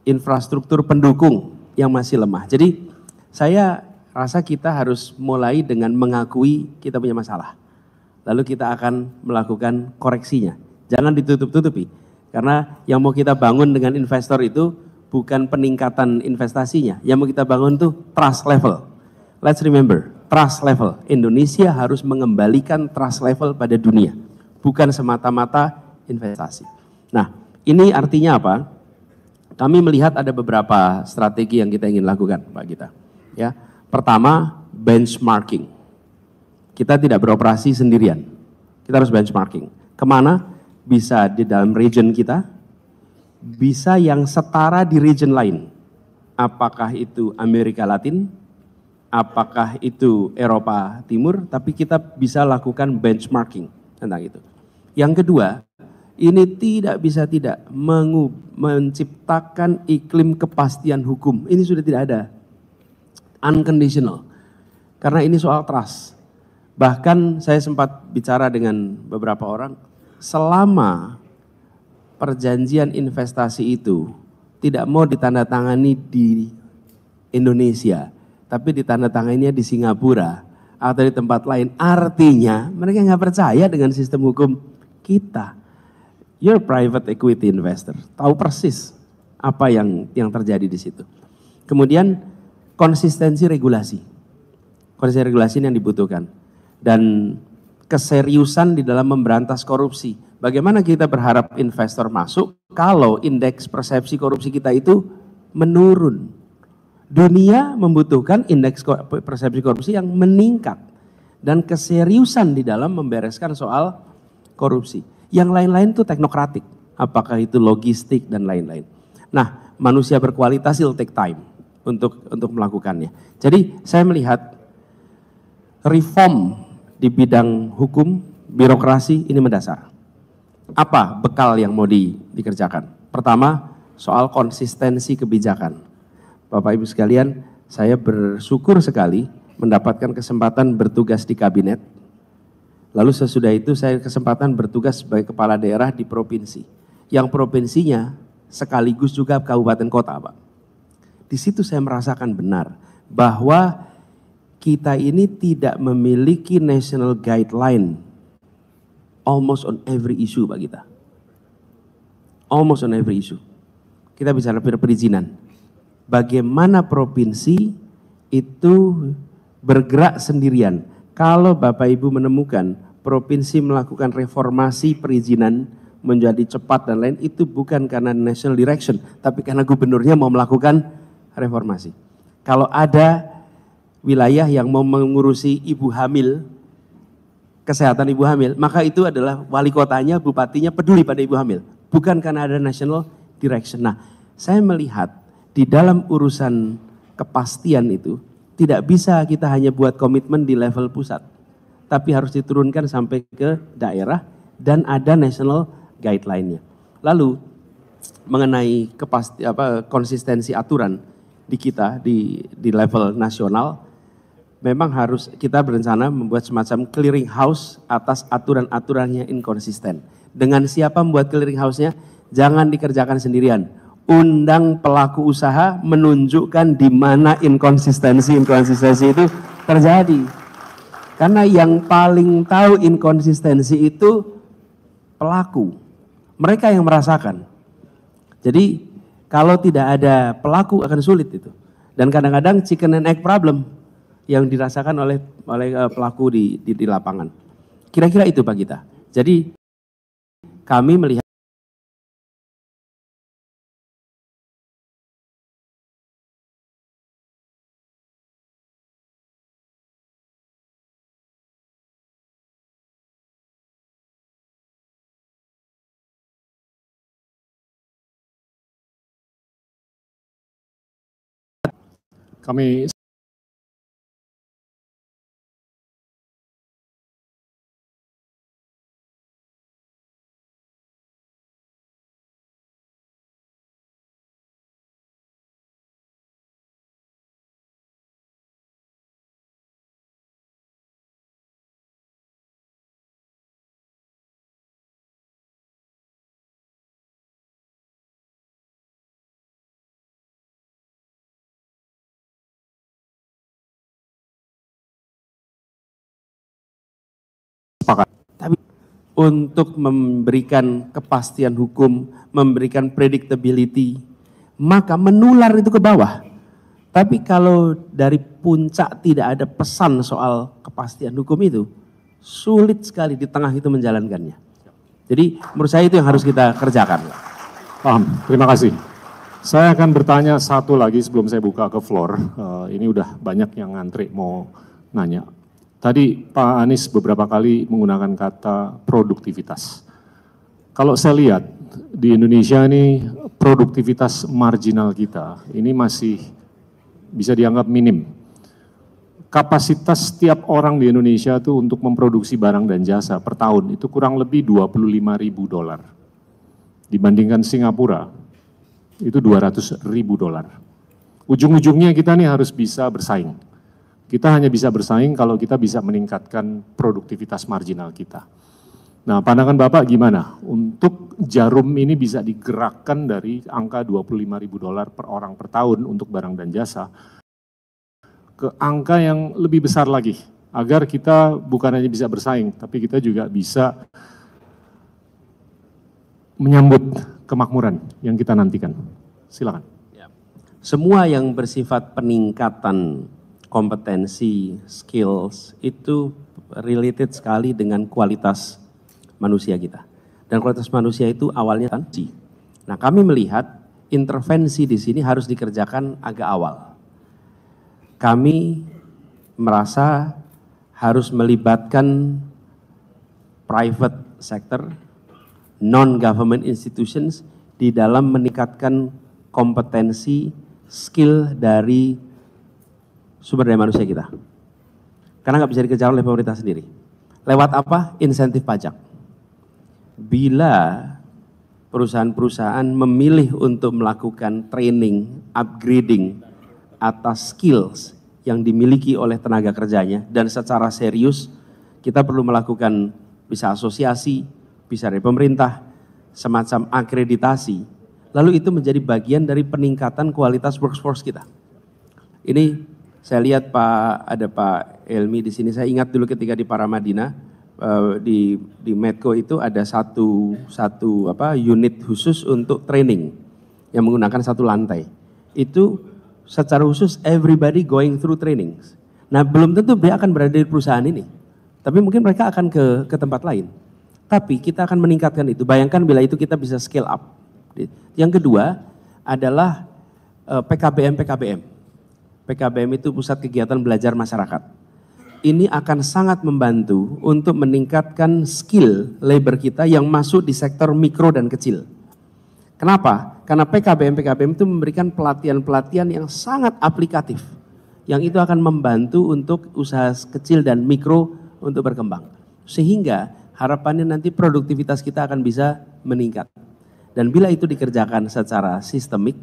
infrastruktur pendukung yang masih lemah. Jadi saya rasa kita harus mulai dengan mengakui kita punya masalah. Lalu kita akan melakukan koreksinya. Jangan ditutup-tutupi. Karena yang mau kita bangun dengan investor itu bukan peningkatan investasinya. Yang mau kita bangun itu trust level. Let's remember, trust level. Indonesia harus mengembalikan trust level pada dunia. Bukan semata-mata investasi. Nah, ini artinya apa? Kami melihat ada beberapa strategi yang kita ingin lakukan, Pak Gita. Ya. Pertama, benchmarking. Kita tidak beroperasi sendirian. Kita harus benchmarking. Kemana? Bisa di dalam region kita, bisa yang setara di region lain. Apakah itu Amerika Latin, apakah itu Eropa Timur, tapi kita bisa lakukan benchmarking tentang itu. Yang kedua, ini tidak bisa tidak menciptakan iklim kepastian hukum. Ini sudah tidak ada. Unconditional, karena ini soal trust. Bahkan saya sempat bicara dengan beberapa orang, selama perjanjian investasi itu tidak mau ditandatangani di Indonesia, tapi ditandatanganinya di Singapura atau di tempat lain, artinya mereka nggak percaya dengan sistem hukum kita. You're private equity investor, tahu persis apa yang terjadi di situ. Kemudian konsistensi regulasi. Konsistensi regulasi ini yang dibutuhkan. Dan keseriusan di dalam memberantas korupsi. Bagaimana kita berharap investor masuk kalau indeks persepsi korupsi kita itu menurun. dunia membutuhkan indeks persepsi korupsi yang meningkat dan keseriusan di dalam membereskan soal korupsi. Yang lain-lain itu teknokratik, apakah itu logistik dan lain-lain. Nah, manusia berkualitas will take time untuk melakukannya. Jadi saya melihat reform di bidang hukum, birokrasi ini mendasar. Apa bekal yang mau dikerjakan? Pertama, soal konsistensi kebijakan. Bapak Ibu sekalian, saya bersyukur sekali mendapatkan kesempatan bertugas di kabinet. Lalu sesudah itu saya kesempatan bertugas sebagai kepala daerah di provinsi. Yang provinsinya sekaligus juga kabupaten kota, Pak. Di situ saya merasakan benar bahwa kita ini tidak memiliki national guideline almost on every issue, Pak kita. Almost on every issue. Kita bicara perizinan. Bagaimana provinsi itu bergerak sendirian. Kalau Bapak Ibu menemukan provinsi melakukan reformasi perizinan menjadi cepat dan lain, itu bukan karena national direction, tapi karena gubernurnya mau melakukan reformasi. Kalau ada wilayah yang mau mengurusi ibu hamil, kesehatan ibu hamil, maka itu adalah wali kotanya, bupatinya peduli pada ibu hamil, bukan karena ada national direction. Nah, saya melihat di dalam urusan kepastian itu tidak bisa kita hanya buat komitmen di level pusat, tapi harus diturunkan sampai ke daerah dan ada national guideline-nya. Lalu mengenai konsistensi aturan di kita di level nasional, memang harus kita berencana membuat semacam clearing house atas aturan-aturan yang inkonsisten. Dengan siapa membuat clearing house-nya? Jangan dikerjakan sendirian. Undang pelaku usaha menunjukkan di mana inkonsistensi itu terjadi. Karena yang paling tahu inkonsistensi itu pelaku. Mereka yang merasakan. Jadi kalau tidak ada pelaku akan sulit itu. Dan kadang-kadang chicken and egg problem yang dirasakan oleh pelaku di lapangan. Kira-kira itu Pak Gita. Jadi kami melihat kami sepakat. tapi untuk memberikan kepastian hukum, memberikan predictability, maka menular itu ke bawah. Tapi kalau dari puncak tidak ada pesan soal kepastian hukum itu, sulit sekali di tengah itu menjalankannya. Jadi menurut saya itu yang harus kita kerjakan. Paham, terima kasih. Saya akan bertanya satu lagi sebelum saya buka ke floor. Ini udah banyak yang ngantri mau nanya. Tadi Pak Anies beberapa kali menggunakan kata produktivitas. Kalau saya lihat di Indonesia ini produktivitas marginal kita ini masih bisa dianggap minim. Kapasitas setiap orang di Indonesia itu untuk memproduksi barang dan jasa per tahun itu kurang lebih $25.000. Dibandingkan Singapura itu $200.000. Ujung-ujungnya kita nih harus bisa bersaing. Kita hanya bisa bersaing kalau kita bisa meningkatkan produktivitas marginal kita. Nah, pandangan Bapak gimana untuk Jarum ini bisa digerakkan dari angka $25.000 per orang per tahun untuk barang dan jasa ke angka yang lebih besar lagi, agar kita bukan hanya bisa bersaing, tapi kita juga bisa menyambut kemakmuran yang kita nantikan. Silakan. Semua yang bersifat peningkatan kompetensi, skills, itu related sekali dengan kualitas manusia kita. Dan kualitas manusia itu awalnya tanci. Nah, kami melihat intervensi di sini harus dikerjakan agak awal. kami merasa harus melibatkan private sector, non-government institutions di dalam meningkatkan kompetensi, skill dari sumber daya manusia kita. Karena nggak bisa dikejar oleh pemerintah sendiri. Lewat apa? Insentif pajak. Bila perusahaan-perusahaan memilih untuk melakukan training, upgrading atas skills yang dimiliki oleh tenaga kerjanya dan secara serius, kita perlu melakukan bisa asosiasi, bisa dari pemerintah, semacam akreditasi. Lalu itu menjadi bagian dari peningkatan kualitas workforce kita. Ini saya lihat ada Pak Elmi di sini. Saya ingat dulu ketika di Paramadina, di Medco itu ada satu unit khusus untuk training yang menggunakan satu lantai. Itu secara khusus everybody going through training. Nah, belum tentu dia akan berada di perusahaan ini, tapi mungkin mereka akan ke tempat lain. Tapi kita akan meningkatkan itu. Bayangkan bila itu kita bisa scale up. Yang kedua adalah PKBM. PKBM itu Pusat Kegiatan Belajar Masyarakat. Ini akan sangat membantu untuk meningkatkan skill labor kita yang masuk di sektor mikro dan kecil. Kenapa? Karena PKBM itu memberikan pelatihan-pelatihan yang sangat aplikatif, yang itu akan membantu untuk usaha kecil dan mikro untuk berkembang. Sehingga harapannya nanti produktivitas kita akan bisa meningkat. Dan bila itu dikerjakan secara sistemik,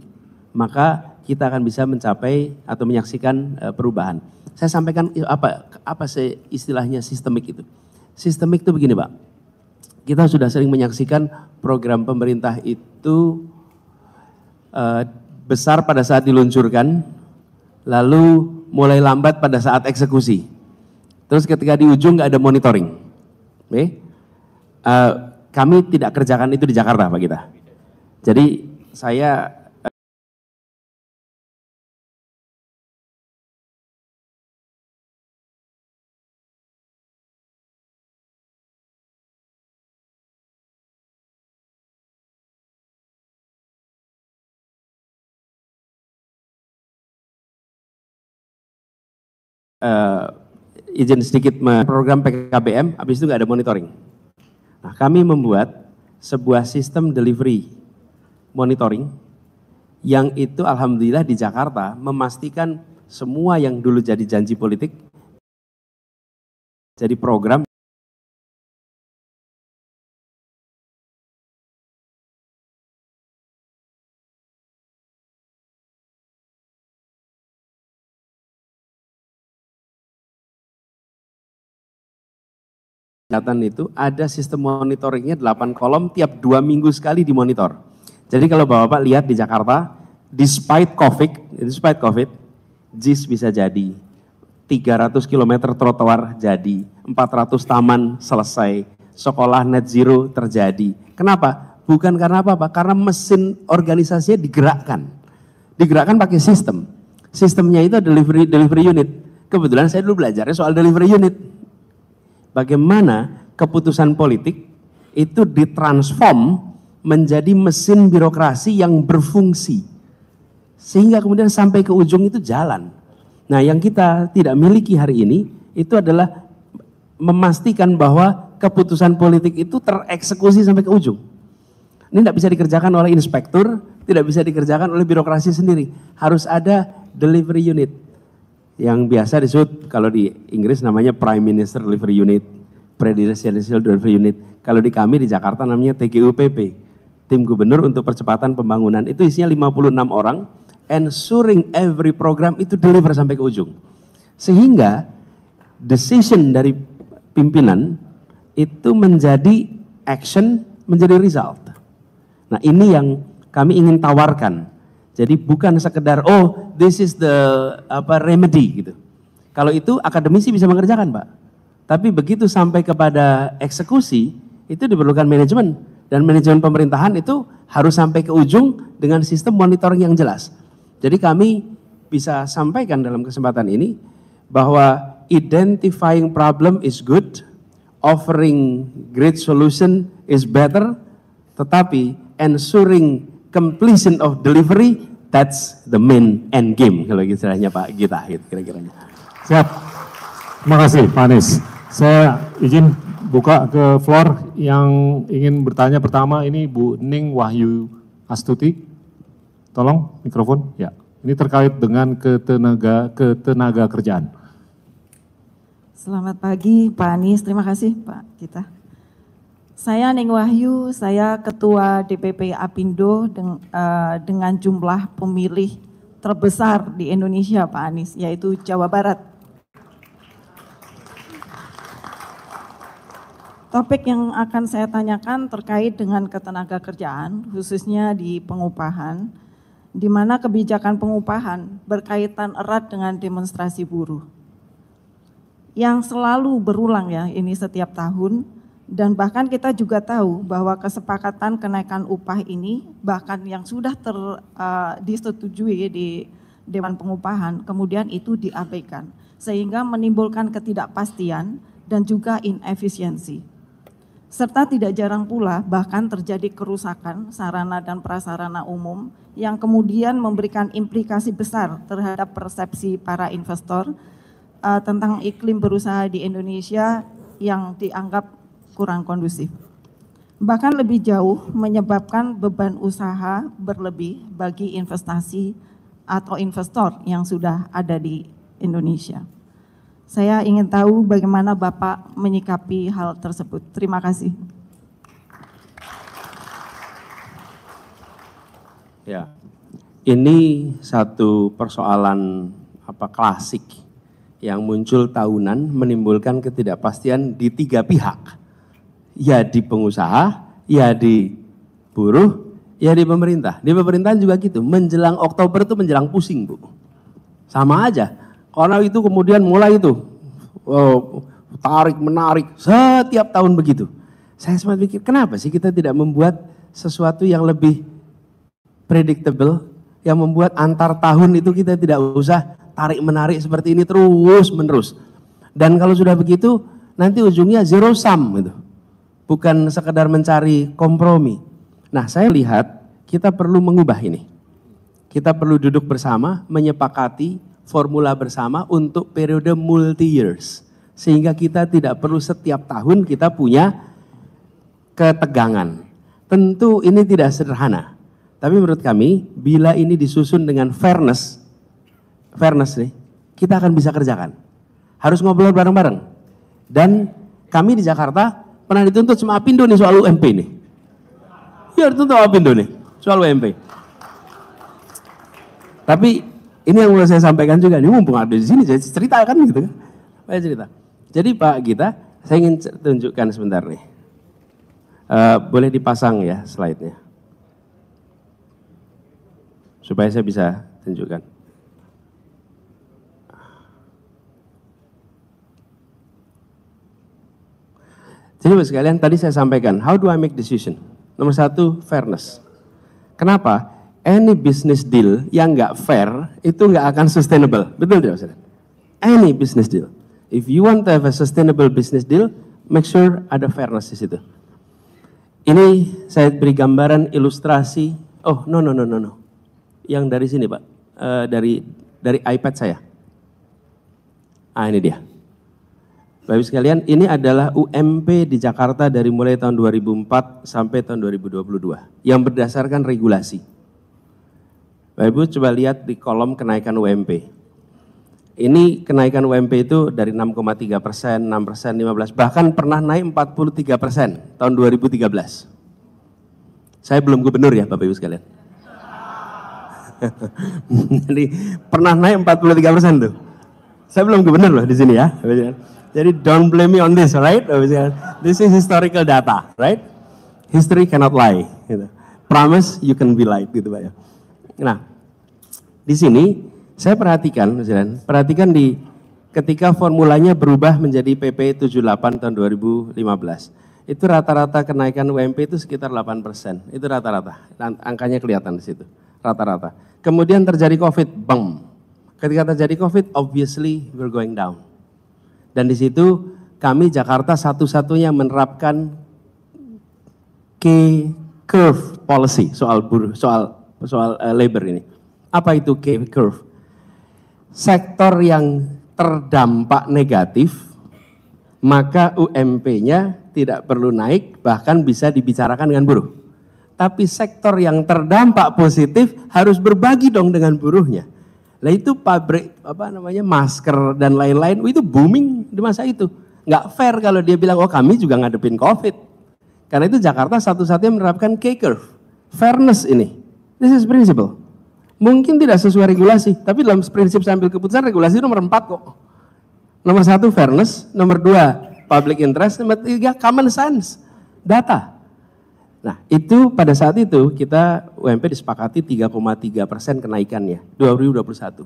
maka kita akan bisa mencapai atau menyaksikan perubahan. Saya sampaikan apa istilahnya sistemik itu. Sistemik itu begini, Pak. Kita sudah sering menyaksikan program pemerintah itu besar pada saat diluncurkan, lalu mulai lambat pada saat eksekusi. Terus ketika di ujung nggak ada monitoring. Kami tidak kerjakan itu di Jakarta, Pak kita. Jadi saya izin sedikit program PKBM, habis itu nggak ada monitoring. Nah, kami membuat sebuah sistem delivery monitoring yang itu alhamdulillah di Jakarta memastikan semua yang dulu jadi janji politik jadi program. Itu ada sistem monitoringnya 8 kolom, tiap 2 minggu sekali dimonitor. Jadi kalau Bapak lihat di Jakarta, despite COVID, JIS bisa jadi, 300 km trotoar jadi, 400 taman selesai, sekolah net zero terjadi. Kenapa? Bukan karena apa-apa, karena mesin organisasinya digerakkan. Digerakkan pakai sistem. Sistemnya itu delivery unit. Kebetulan saya dulu belajarnya soal delivery unit. Bagaimana keputusan politik itu ditransform menjadi mesin birokrasi yang berfungsi. Sehingga kemudian sampai ke ujung itu jalan. Nah, yang kita tidak miliki hari ini itu adalah memastikan bahwa keputusan politik itu tereksekusi sampai ke ujung. Ini tidak bisa dikerjakan oleh inspektur, tidak bisa dikerjakan oleh birokrasi sendiri. Harus ada delivery unit. Yang biasa disebut kalau di Inggris namanya Prime Minister Delivery Unit, Presidential Delivery Unit. Kalau di kami di Jakarta namanya TGUPP, Tim Gubernur untuk Percepatan Pembangunan. Itu isinya 56 orang, ensuring every program itu deliver sampai ke ujung. Sehingga decision dari pimpinan itu menjadi action, menjadi result. Nah, ini yang kami ingin tawarkan. Jadi bukan sekedar this is the remedy gitu. Kalau itu akademisi bisa mengerjakan, Pak. Tapi begitu sampai kepada eksekusi itu diperlukan manajemen, dan manajemen pemerintahan itu harus sampai ke ujung dengan sistem monitoring yang jelas. Jadi kami bisa sampaikan dalam kesempatan ini bahwa identifying problem is good, offering great solution is better, tetapi ensuring completion of delivery that's the main end game kalau istilahnya Pak Gita gitu kira-kiranya. Siap. Terima kasih Pak Anies. Saya izin buka ke floor yang ingin bertanya pertama ini Bu Ning Wahyu Astuti. Tolong mikrofon. Ya. Ini terkait dengan ketenaga kerjaan. Selamat pagi Pak Anies, terima kasih Pak Gita. Saya Ning Wahyu, saya Ketua DPP Apindo dengan jumlah pemilih terbesar di Indonesia Pak Anies, yaitu Jawa Barat. Topik yang akan saya tanyakan terkait dengan ketenagakerjaan, khususnya di pengupahan, di mana kebijakan pengupahan berkaitan erat dengan demonstrasi buruh. Yang selalu berulang ya, ini setiap tahun, dan bahkan kita juga tahu bahwa kesepakatan kenaikan upah ini, bahkan yang sudah disetujui di Dewan Pengupahan, kemudian itu diabaikan, sehingga menimbulkan ketidakpastian dan juga inefisiensi. Serta tidak jarang pula bahkan terjadi kerusakan sarana dan prasarana umum yang kemudian memberikan implikasi besar terhadap persepsi para investor tentang iklim berusaha di Indonesia yang dianggap kurang kondusif. Bahkan lebih jauh menyebabkan beban usaha berlebih bagi investasi atau investor yang sudah ada di Indonesia. Saya ingin tahu bagaimana Bapak menyikapi hal tersebut. Terima kasih. Ya, ini satu persoalan klasik yang muncul tahunan menimbulkan ketidakpastian di tiga pihak. Ya di pengusaha, ya di buruh, ya di pemerintah. Di pemerintahan juga gitu, menjelang Oktober itu menjelang pusing Bu. Sama aja. Karena itu kemudian mulai itu tarik menarik setiap tahun begitu. Saya sempat pikir kenapa sih kita tidak membuat sesuatu yang lebih predictable, yang membuat antar tahun itu kita tidak usah tarik menarik seperti ini terus menerus. Dan kalau sudah begitu nanti ujungnya zero sum gitu. Bukan sekedar mencari kompromi. Nah saya lihat kita perlu mengubah ini. Kita perlu duduk bersama menyepakati formula bersama untuk periode multi-years. Sehingga kita tidak perlu setiap tahun kita punya ketegangan. Tentu ini tidak sederhana. Tapi menurut kami, bila ini disusun dengan fairness nih, kita akan bisa kerjakan. Harus ngobrol bareng-bareng. Dan kami di Jakarta pernah dituntut sama Apindo nih soal UMP nih. Ya dituntut sama Apindo nih soal UMP. Tapi ini yang mau saya sampaikan juga, ini mumpung ada di sini, saya cerita kan gitu kan. Saya cerita. Jadi Pak Gita, saya ingin tunjukkan sebentar nih. Boleh dipasang ya slide-nya. Supaya saya bisa tunjukkan. Jadi Bapak sekalian, tadi saya sampaikan, how do I make decision? Nomor satu, fairness. Kenapa? Any business deal yang nggak fair itu nggak akan sustainable, betul tidak Bapak? Any business deal. If you want to have a sustainable business deal, make sure ada fairness di situ. Ini saya beri gambaran ilustrasi. Oh no. Yang dari sini Pak, dari iPad saya. Ini dia. Bapak sekalian, ini adalah UMP di Jakarta dari mulai tahun 2004 sampai tahun 2022 yang berdasarkan regulasi. Bapak Ibu coba lihat di kolom kenaikan UMP. Ini kenaikan UMP itu dari 6,3%, 6%, 15%, bahkan pernah naik 43% tahun 2013. Saya belum gubernur ya Bapak Ibu sekalian. Jadi pernah naik 43% tuh. Saya belum gubernur loh di sini ya. Jadi don't blame me on this, right? This is historical data, right? History cannot lie. Gitu. Promise you can be light, gitu Pak ya. Nah, di sini saya perhatikan di ketika formulanya berubah menjadi PP 78 tahun 2015. Itu rata-rata kenaikan UMP itu sekitar 8%. Itu rata-rata. Angkanya kelihatan di situ. Rata-rata. Kemudian terjadi COVID, bang. Ketika terjadi COVID, obviously we're going down. Dan di situ kami Jakarta satu-satunya menerapkan K-curve policy soal labor ini. Apa itu K-curve? Sektor yang terdampak negatif, maka UMP-nya tidak perlu naik, bahkan bisa dibicarakan dengan buruh. Tapi sektor yang terdampak positif harus berbagi dong dengan buruhnya. Nah itu pabrik masker dan lain-lain itu booming di masa itu. Nggak fair kalau dia bilang, oh kami juga ngadepin COVID. Karena itu Jakarta satu-satunya menerapkan K-curve. Fairness ini. This is principle. Mungkin tidak sesuai regulasi, tapi dalam prinsip sambil keputusan regulasi nomor 4 kok. Nomor 1 fairness, nomor 2 public interest, nomor 3 common sense, data. Nah itu pada saat itu kita UMP disepakati 3,3% kenaikannya 2021.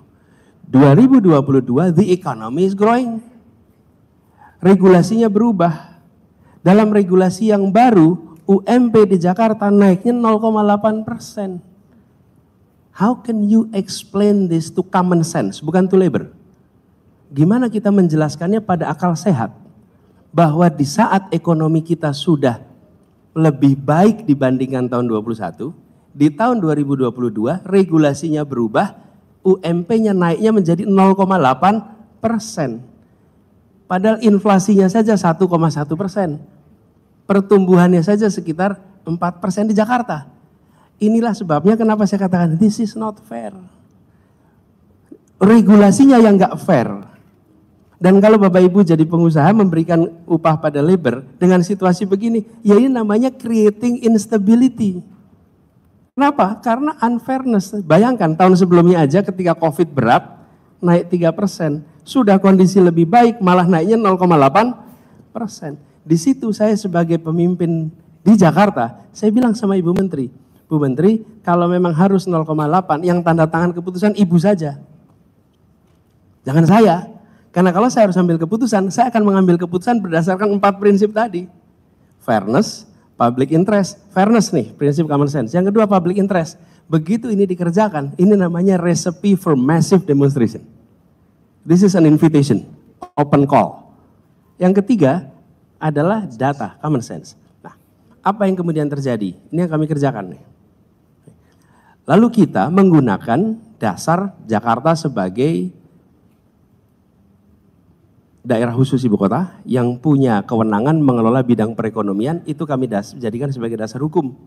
2022 the economy is growing. Regulasinya berubah. Dalam regulasi yang baru UMP di Jakarta naiknya 0,8%. How can you explain this to common sense, bukan to labor? Gimana kita menjelaskannya pada akal sehat? Bahwa di saat ekonomi kita sudah lebih baik dibandingkan tahun 2021, di tahun 2022 regulasinya berubah, UMP-nya naiknya menjadi 0,8%. Padahal inflasinya saja 1,1%. Pertumbuhannya saja sekitar 4% di Jakarta. Inilah sebabnya kenapa saya katakan this is not fair. Regulasinya yang nggak fair. Dan kalau Bapak Ibu jadi pengusaha memberikan upah pada labor dengan situasi begini, ya ini namanya creating instability. Kenapa? Karena unfairness. Bayangkan tahun sebelumnya aja ketika COVID berat, naik 3%. Sudah kondisi lebih baik, malah naiknya 0,8%. Di situ saya sebagai pemimpin di Jakarta, saya bilang sama Ibu Menteri, Bu Menteri, kalau memang harus 0,8, yang tanda tangan keputusan Ibu saja. Jangan saya. Karena kalau saya harus ambil keputusan, saya akan mengambil keputusan berdasarkan 4 prinsip tadi. Fairness, public interest. Fairness nih, prinsip common sense. Yang kedua public interest. Begitu ini dikerjakan, ini namanya recipe for massive demonstration. This is an invitation, open call. Yang ketiga adalah data, common sense. Nah, apa yang kemudian terjadi? Ini yang kami kerjakan nih. Lalu kita menggunakan dasar Jakarta sebagai daerah khusus ibu kota yang punya kewenangan mengelola bidang perekonomian, itu kami jadikan sebagai dasar hukum.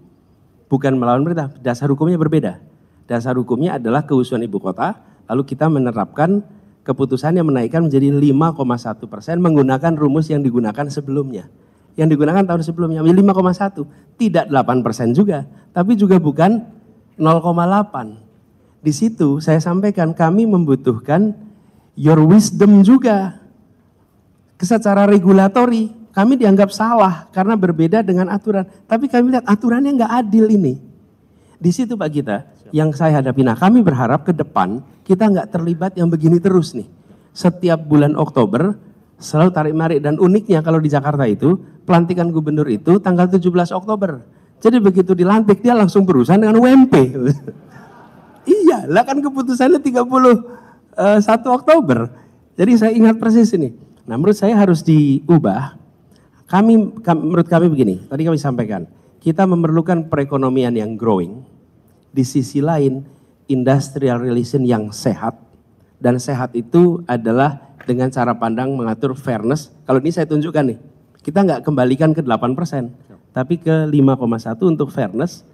Bukan melawan pemerintah, dasar hukumnya berbeda. Dasar hukumnya adalah keusuhan ibu kota, lalu kita menerapkan keputusan yang menaikkan menjadi 5,1% menggunakan rumus yang digunakan sebelumnya. Yang digunakan tahun sebelumnya 5,1, tidak 8% juga, tapi juga bukan 0,8. Di situ saya sampaikan kami membutuhkan your wisdom juga. Secara regulatori kami dianggap salah karena berbeda dengan aturan. Tapi kami lihat aturannya nggak adil ini. Di situ Pak Gita yang saya hadapi. Nah kami berharap ke depan kita nggak terlibat yang begini terus nih. Setiap bulan Oktober selalu tarik-marik, dan uniknya kalau di Jakarta itu pelantikan gubernur itu tanggal 17 Oktober. Jadi begitu dilantik dia langsung berurusan dengan UMP. Iya, lah kan keputusannya 31 Oktober. Jadi saya ingat persis ini. Nah menurut saya harus diubah. Menurut kami begini, tadi kami sampaikan, kita memerlukan perekonomian yang growing. Di sisi lain, industrial relation yang sehat. Dan sehat itu adalah dengan cara pandang mengatur fairness. Kalau ini saya tunjukkan nih, kita nggak kembalikan ke 8%. Tapi ke 5,1 untuk fairness.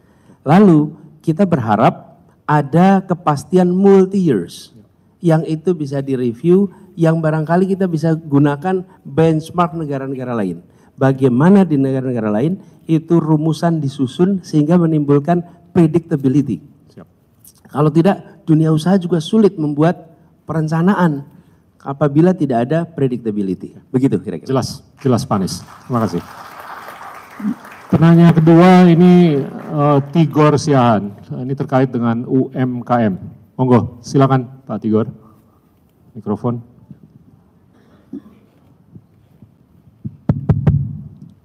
Lalu kita berharap ada kepastian multi years yang itu bisa direview, yang barangkali kita bisa gunakan benchmark negara-negara lain. Bagaimana di negara-negara lain itu rumusan disusun sehingga menimbulkan predictability. Siap. Kalau tidak, dunia usaha juga sulit membuat perencanaan apabila tidak ada predictability. Begitu kira-kira. Jelas Pak Anies. Terima kasih. Pertanyaan kedua ini Tigor Siahaan, ini terkait dengan UMKM. Monggo, silakan Pak Tigor, mikrofon.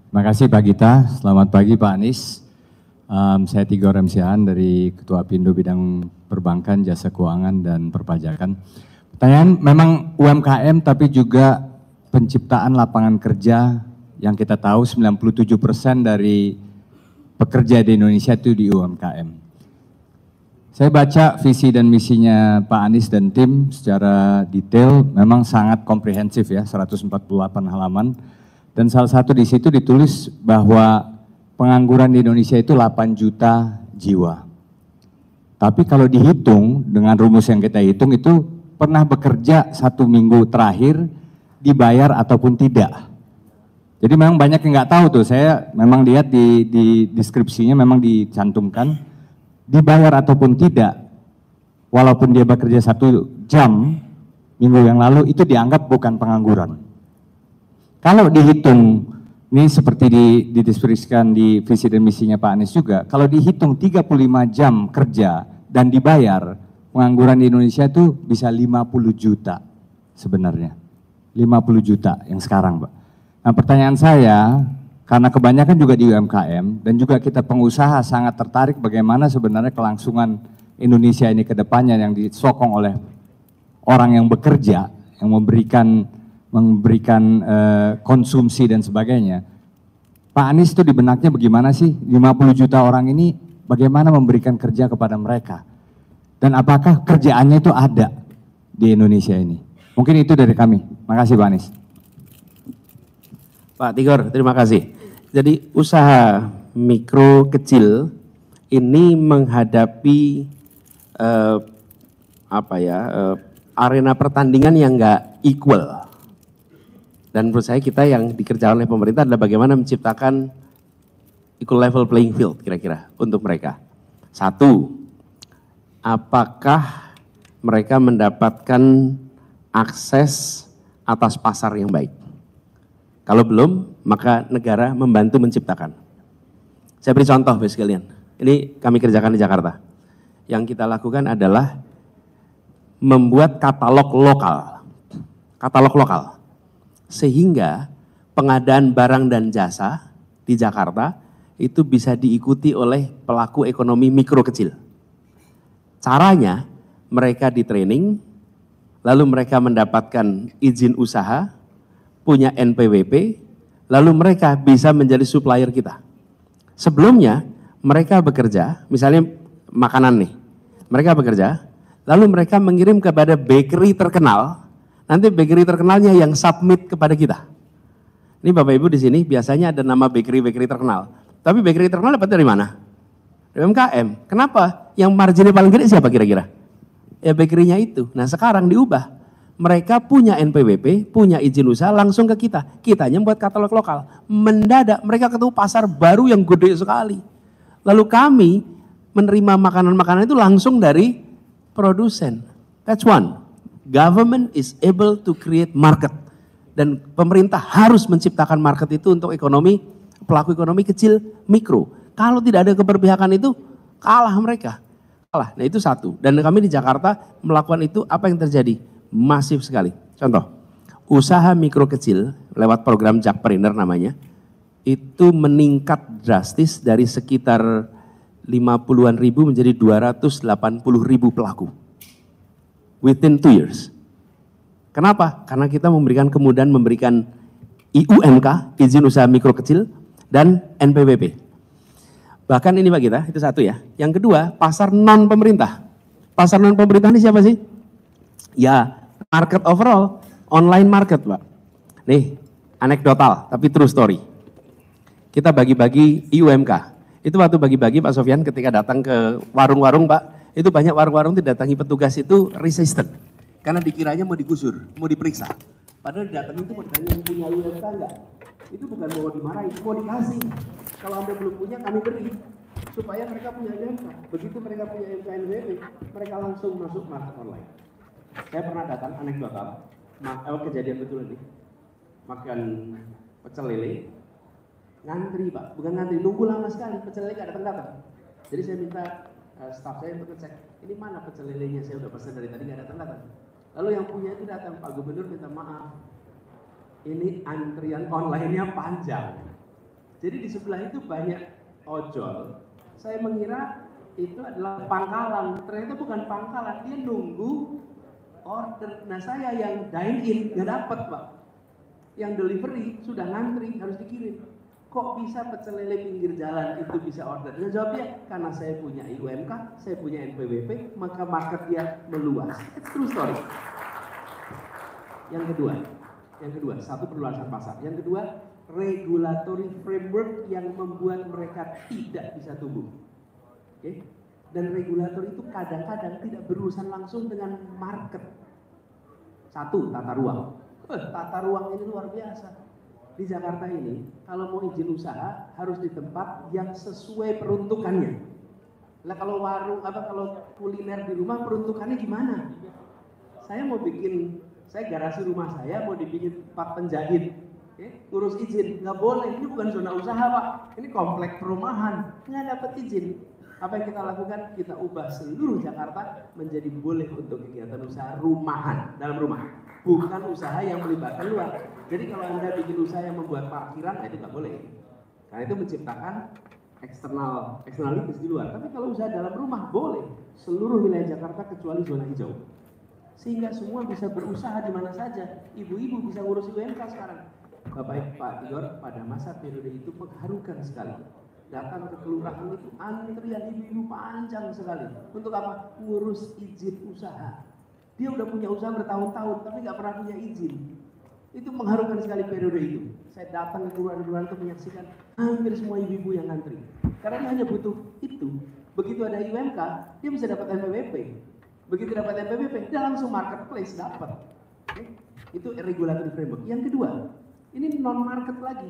Terima kasih Pak Gita, selamat pagi Pak Anies. Saya Tigor M. Siahaan dari Ketua Apindo Bidang Perbankan, Jasa Keuangan, dan Perpajakan. Pertanyaan memang UMKM tapi juga penciptaan lapangan kerja yang kita tahu 97% dari pekerja di Indonesia itu di UMKM. Saya baca visi dan misinya Pak Anies dan tim secara detail, memang sangat komprehensif ya, 148 halaman. Dan salah satu di situ ditulis bahwa pengangguran di Indonesia itu 8 juta jiwa. Tapi kalau dihitung dengan rumus yang kita hitung itu pernah bekerja 1 minggu terakhir dibayar ataupun tidak. Jadi memang banyak yang nggak tahu tuh, saya memang lihat di deskripsinya memang dicantumkan dibayar ataupun tidak, walaupun dia bekerja 1 jam minggu yang lalu itu dianggap bukan pengangguran. Kalau dihitung, ini seperti dideskripsikan di visi dan misinya Pak Anies juga, kalau dihitung 35 jam kerja dan dibayar, pengangguran di Indonesia itu bisa 50 juta sebenarnya. 50 juta yang sekarang, Pak. Nah, pertanyaan saya, karena kebanyakan juga di UMKM dan juga kita pengusaha sangat tertarik bagaimana sebenarnya kelangsungan Indonesia ini ke depannya yang disokong oleh orang yang bekerja, yang memberikan konsumsi dan sebagainya. Pak Anies itu di benaknya bagaimana sih 50 juta orang ini bagaimana memberikan kerja kepada mereka? Dan apakah kerjaannya itu ada di Indonesia ini? Mungkin itu dari kami. Makasih Pak Anies. Pak Tigor, terima kasih. Jadi usaha mikro kecil ini menghadapi arena pertandingan yang nggak equal. Dan menurut saya kita yang dikerjakan oleh pemerintah adalah bagaimana menciptakan equal level playing field kira-kira untuk mereka. Satu, apakah mereka mendapatkan akses atas pasar yang baik? Kalau belum, maka negara membantu menciptakan. Saya beri contoh Bapak sekalian. Ini kami kerjakan di Jakarta. Yang kita lakukan adalah membuat katalog lokal. Katalog lokal. Sehingga pengadaan barang dan jasa di Jakarta itu bisa diikuti oleh pelaku ekonomi mikro kecil. Caranya mereka di training, lalu mereka mendapatkan izin usaha, punya NPWP, lalu mereka bisa menjadi supplier kita. Sebelumnya mereka bekerja, misalnya makanan nih, mereka bekerja, lalu mereka mengirim kepada bakery terkenal, nanti bakery terkenalnya yang submit kepada kita. Ini Bapak Ibu di sini biasanya ada nama bakery terkenal, tapi bakery terkenal dapat dari mana? Dari UMKM. Kenapa? Yang marginnya paling gede siapa kira-kira? Ya bakery-nya itu. Nah sekarang diubah. Mereka punya NPWP, punya izin usaha langsung ke kita. Kitanya buat katalog lokal. Mendadak mereka ketemu pasar baru yang gede sekali. Lalu kami menerima makanan-makanan itu langsung dari produsen. That's one. Government is able to create market. Dan pemerintah harus menciptakan market itu untuk ekonomi, pelaku ekonomi kecil, mikro. Kalau tidak ada keberpihakan itu, kalah mereka. Kalah. Nah itu satu. Dan kami di Jakarta melakukan itu, apa yang terjadi? Masif sekali. Contoh, usaha mikro kecil lewat program Jakpreneur namanya, itu meningkat drastis dari sekitar 50-an ribu menjadi 280 ribu pelaku. Within 2 years. Kenapa? Karena kita memberikan kemudahan memberikan IUMK, izin usaha mikro kecil, dan NPWP. Bahkan ini Pak kita, itu satu ya. Yang kedua, pasar non pemerintah. Pasar non pemerintah ini siapa sih? Ya, market overall, online market Pak. Nih, anekdotal tapi true story. Kita bagi-bagi IUMK. Itu waktu bagi-bagi Pak Sofyan ketika datang ke warung-warung Pak, itu banyak warung-warung didatangi petugas itu resistant. Karena dikiranya mau digusur, mau diperiksa. Padahal didatangi itu mau ditanya yang punya IUMK enggak. Itu bukan mau dimarahin, mau dikasih. Kalau Anda belum punya kami beri. Supaya mereka punya IUMK. Begitu mereka punya NPWP, mereka langsung masuk market online. Saya pernah datang anekdotal, kejadian betul ini, makan pecel lele, ngantri Pak, bukan ngantri, nunggu lama sekali, pecel lele gak datang-datang. Jadi saya minta staff saya untuk ngecek, ini mana pecel lelenya, saya udah pesan dari tadi gak datang-datang. Lalu yang punya itu datang, Pak Gubernur minta maaf, ini antrian online-nya panjang. Jadi di sebelah itu banyak ojol, saya mengira itu adalah pangkalan, ternyata bukan pangkalan, dia nunggu order. Nah saya yang dine in nggak dapat Pak, yang delivery sudah ngantri harus dikirim. kok bisa pecel lele pinggir jalan itu bisa order? Dia jawabnya, karena saya punya IUMK, saya punya NPWP, maka market dia meluas. It's true story. Yang kedua, satu perluasan pasar. Yang kedua, regulatory framework yang membuat mereka tidak bisa tumbuh. Oke? Dan regulator itu kadang-kadang tidak berurusan langsung dengan market. Satu, tata ruang. Tata ruang ini luar biasa. Di Jakarta ini, kalau mau izin usaha harus di tempat yang sesuai peruntukannya. Lah kalau warung kalau kuliner di rumah peruntukannya gimana? Saya garasi rumah saya mau dibikin tempat penjahit, ngurus izin, nggak boleh. Ini bukan zona usaha Pak, ini komplek perumahan, nggak dapat izin. Apa yang kita lakukan? Kita ubah seluruh Jakarta menjadi boleh untuk kegiatan usaha rumahan, dalam rumah, bukan usaha yang melibatkan luar. Jadi kalau Anda bikin usaha yang membuat parkiran, itu nggak boleh. Karena itu menciptakan eksternalitas di luar. Tapi kalau usaha dalam rumah, boleh. Seluruh wilayah Jakarta kecuali zona hijau. Sehingga semua bisa berusaha di mana saja. Ibu-ibu bisa ngurus UMK sekarang. Bapak Pak Tigor, pada masa periode itu mengharukan sekali. Datang ke kelurahan itu antrian ibu-ibu panjang sekali. Untuk apa? Ngurus izin usaha. Dia udah punya usaha bertahun-tahun, tapi nggak pernah punya izin. Itu mengharukan sekali periode itu. Saya datang ke kelurahan-kelurahan untuk menyaksikan hampir semua ibu-ibu yang ngantri. Karena dia hanya butuh itu. Begitu ada IUMK, dia bisa dapat NPWP. Begitu dapat NPWP, dia langsung marketplace dapat. Itu regulatory framework. Yang kedua, ini non-market lagi.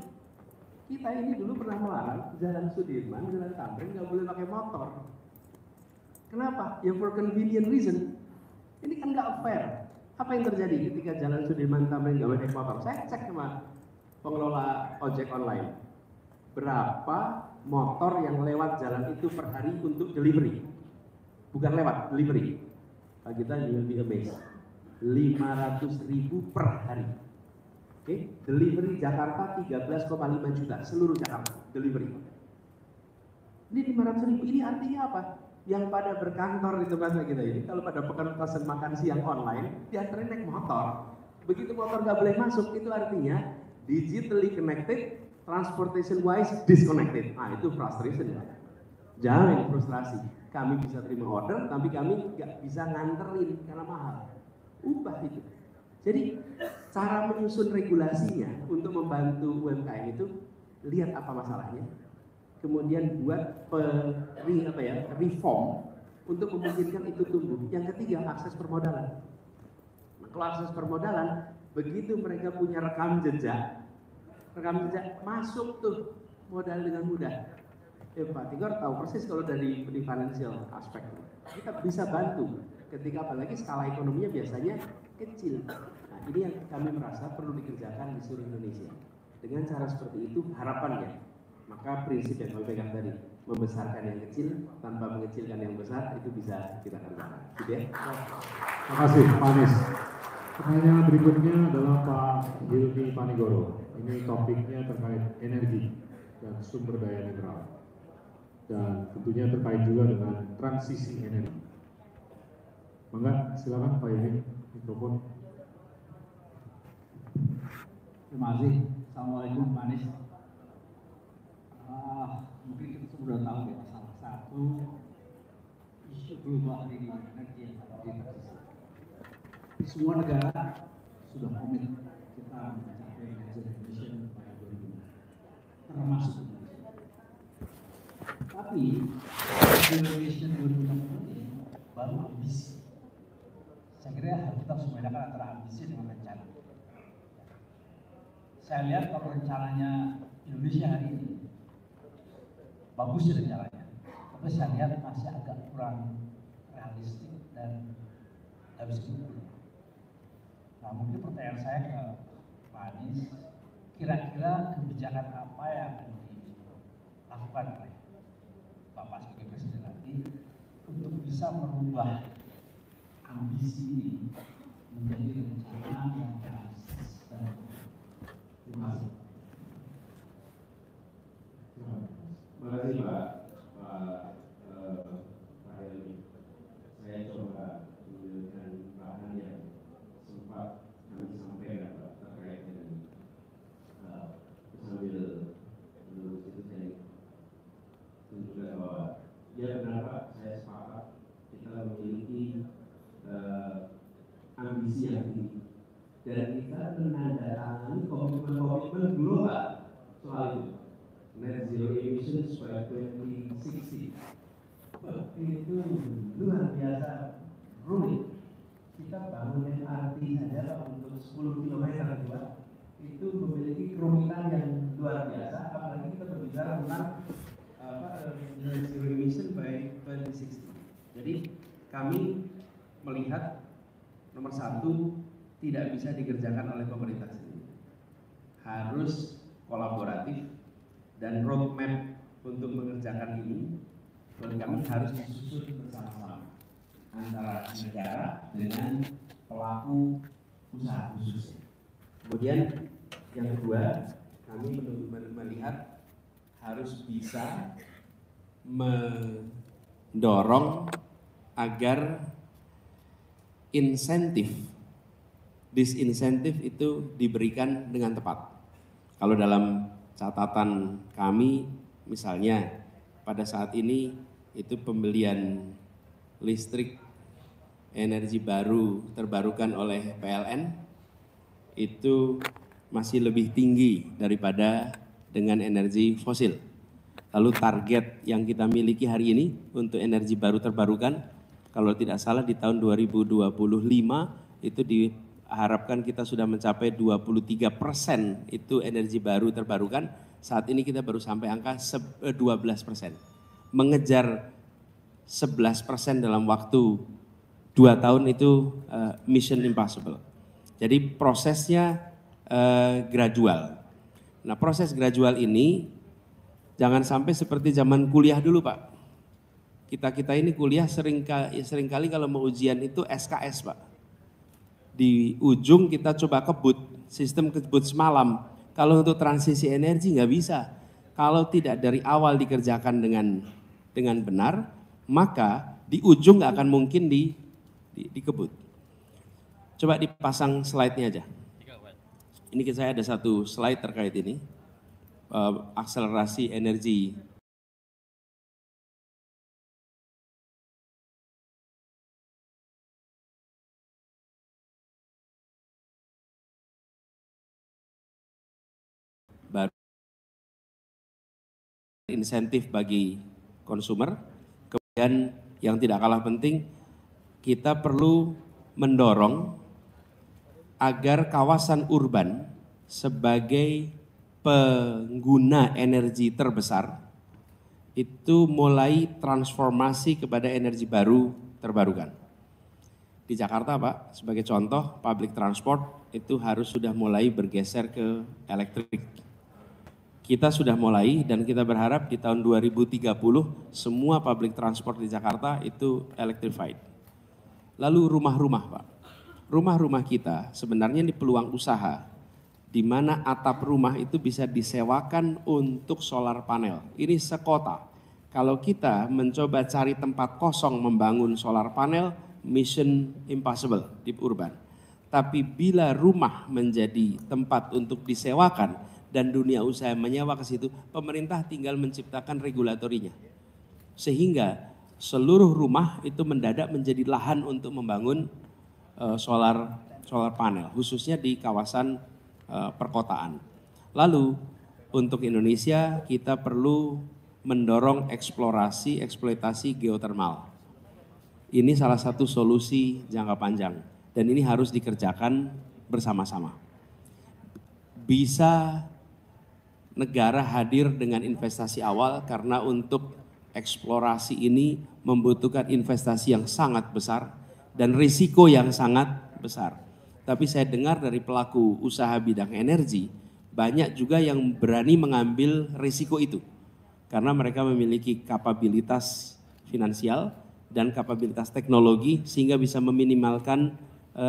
Kita ini dulu pernah melarang Jalan Sudirman, Jalan Tamrin nggak boleh pakai motor. Kenapa? Ya for convenient reason. Ini kan nggak fair. Apa yang terjadi ketika Jalan Sudirman Tamrin nggak boleh naik motor? Saya cek sama pengelola ojek online. Berapa motor yang lewat jalan itu per hari untuk delivery? Bukan lewat, delivery. Kita will be amazed. 500.000 per hari. Delivery Jakarta 13,5 juta, seluruh Jakarta delivery. Ini 500.000, ini artinya apa? Yang pada berkantor di tempat kita ini, kalau pada pesan makan siang online, diantarin naik motor. Begitu motor nggak boleh masuk, itu artinya digitally connected, transportation wise disconnected. Nah itu frustration ya. Jangan frustrasi. Kami bisa terima order, tapi kami nggak bisa nganterin karena mahal. Ubah itu. Jadi cara menyusun regulasinya untuk membantu UMKM itu, lihat apa masalahnya, kemudian buat reform untuk memungkinkan itu tumbuh. Yang ketiga, akses permodalan. Nah, kalau akses permodalan, begitu mereka punya rekam jejak masuk tuh modal dengan mudah. Pak Tigor tahu persis kalau dari financial aspek kita bisa bantu ketika apalagi skala ekonominya biasanya kecil. Nah ini yang kami merasa perlu dikerjakan di seluruh Indonesia. Dengan cara seperti itu harapannya, maka prinsip yang kami pegang tadi, membesarkan yang kecil tanpa mengecilkan yang besar, itu bisa kita kerjakan. Gitu ya. Terima kasih Pak Anies. Pertanyaan berikutnya adalah Pak Hilmi Panigoro. Ini topiknya terkait energi dan sumber daya mineral. Dan tentunya terkait juga dengan transisi energi. Mangga, silakan Pak Hilmi, mikrofon. Terima kasih. Assalamualaikum Pak Anies. Mungkin kita sudah tahu ya, salah satu isu global ini energi yang terjadi. Di semua negara sudah komit kita mencapai net zero emission pada 2050, termasuk Indonesia. Tapi Indonesia 2060 ini baru ambisi. Saya kira kita harus membedakan antara ambisi dengan rencana. Saya lihat kalau rencananya Indonesia hari ini bagus sih rencananya, tapi saya lihat masih agak kurang realistik dan nggak bisa diukur. Nah mungkin pertanyaan saya ke Pak Anies, kira-kira kebijakan apa yang akan dilakukan oleh Bapak sebagai Presiden nanti untuk bisa merubah ambisi ini menjadi rencana yang realistis dan terima kasih. Terima kasih Pak Helmi. Saya coba menunjukkan bahan yang sempat kami sampaikan Pak terkait dengan sambil 2060. Itu luar biasa rumit. Kita bangun MRT saja untuk 10 km juga itu memiliki kerumitan yang luar biasa, apalagi kita berbicara tentang zero emission by 2060. Jadi kami melihat nomor satu tidak bisa dikerjakan oleh pemerintah sendiri, harus kolaboratif dan roadmap untuk mengerjakan ini kami harus disusun bersama-sama antara negara dengan pelaku usaha khususnya. Kemudian yang kedua, kami melihat harus bisa mendorong agar disinsentif itu diberikan dengan tepat. Kalau dalam catatan kami, misalnya pada saat ini itu pembelian listrik energi baru terbarukan oleh PLN itu masih lebih tinggi daripada dengan energi fosil. Lalu target yang kita miliki hari ini untuk energi baru terbarukan, kalau tidak salah di tahun 2025 itu diharapkan kita sudah mencapai 23% itu energi baru terbarukan. Saat ini kita baru sampai angka 12%. Mengejar 11% dalam waktu 2 tahun itu mission impossible. Jadi prosesnya gradual. Nah, proses gradual ini jangan sampai seperti zaman kuliah dulu, Pak. Kita ini kuliah seringkali kalau mau ujian itu SKS, Pak. Di ujung kita coba kebut, sistem kebut semalam. Kalau untuk transisi energi nggak bisa. Kalau tidak dari awal dikerjakan dengan benar, maka di ujung nggak akan mungkin dikebut. Coba dipasang slide-nya aja. Ini saya ada satu slide terkait ini, akselerasi energi. Baru insentif bagi konsumer, kemudian yang tidak kalah penting, kita perlu mendorong agar kawasan urban sebagai pengguna energi terbesar itu mulai transformasi kepada energi baru terbarukan. Di Jakarta, Pak, sebagai contoh, public transport itu harus sudah mulai bergeser ke elektrik. Kita sudah mulai dan kita berharap di tahun 2030 semua public transport di Jakarta itu electrified. Lalu rumah-rumah, Pak. Rumah-rumah kita sebenarnya ini peluang usaha, di mana atap rumah itu bisa disewakan untuk solar panel. Ini sekota. Kalau kita mencoba cari tempat kosong membangun solar panel, mission impossible di urban. Tapi bila rumah menjadi tempat untuk disewakan dan dunia usaha menyewa ke situ, pemerintah tinggal menciptakan regulatorinya. Sehingga seluruh rumah itu mendadak menjadi lahan untuk membangun solar panel, khususnya di kawasan perkotaan. Lalu untuk Indonesia kita perlu mendorong eksploitasi geotermal. Ini salah satu solusi jangka panjang dan ini harus dikerjakan bersama-sama. Bisa negara hadir dengan investasi awal karena untuk eksplorasi ini membutuhkan investasi yang sangat besar dan risiko yang sangat besar. Tapi saya dengar dari pelaku usaha bidang energi, banyak juga yang berani mengambil risiko itu. Karena mereka memiliki kapabilitas finansial dan kapabilitas teknologi sehingga bisa meminimalkan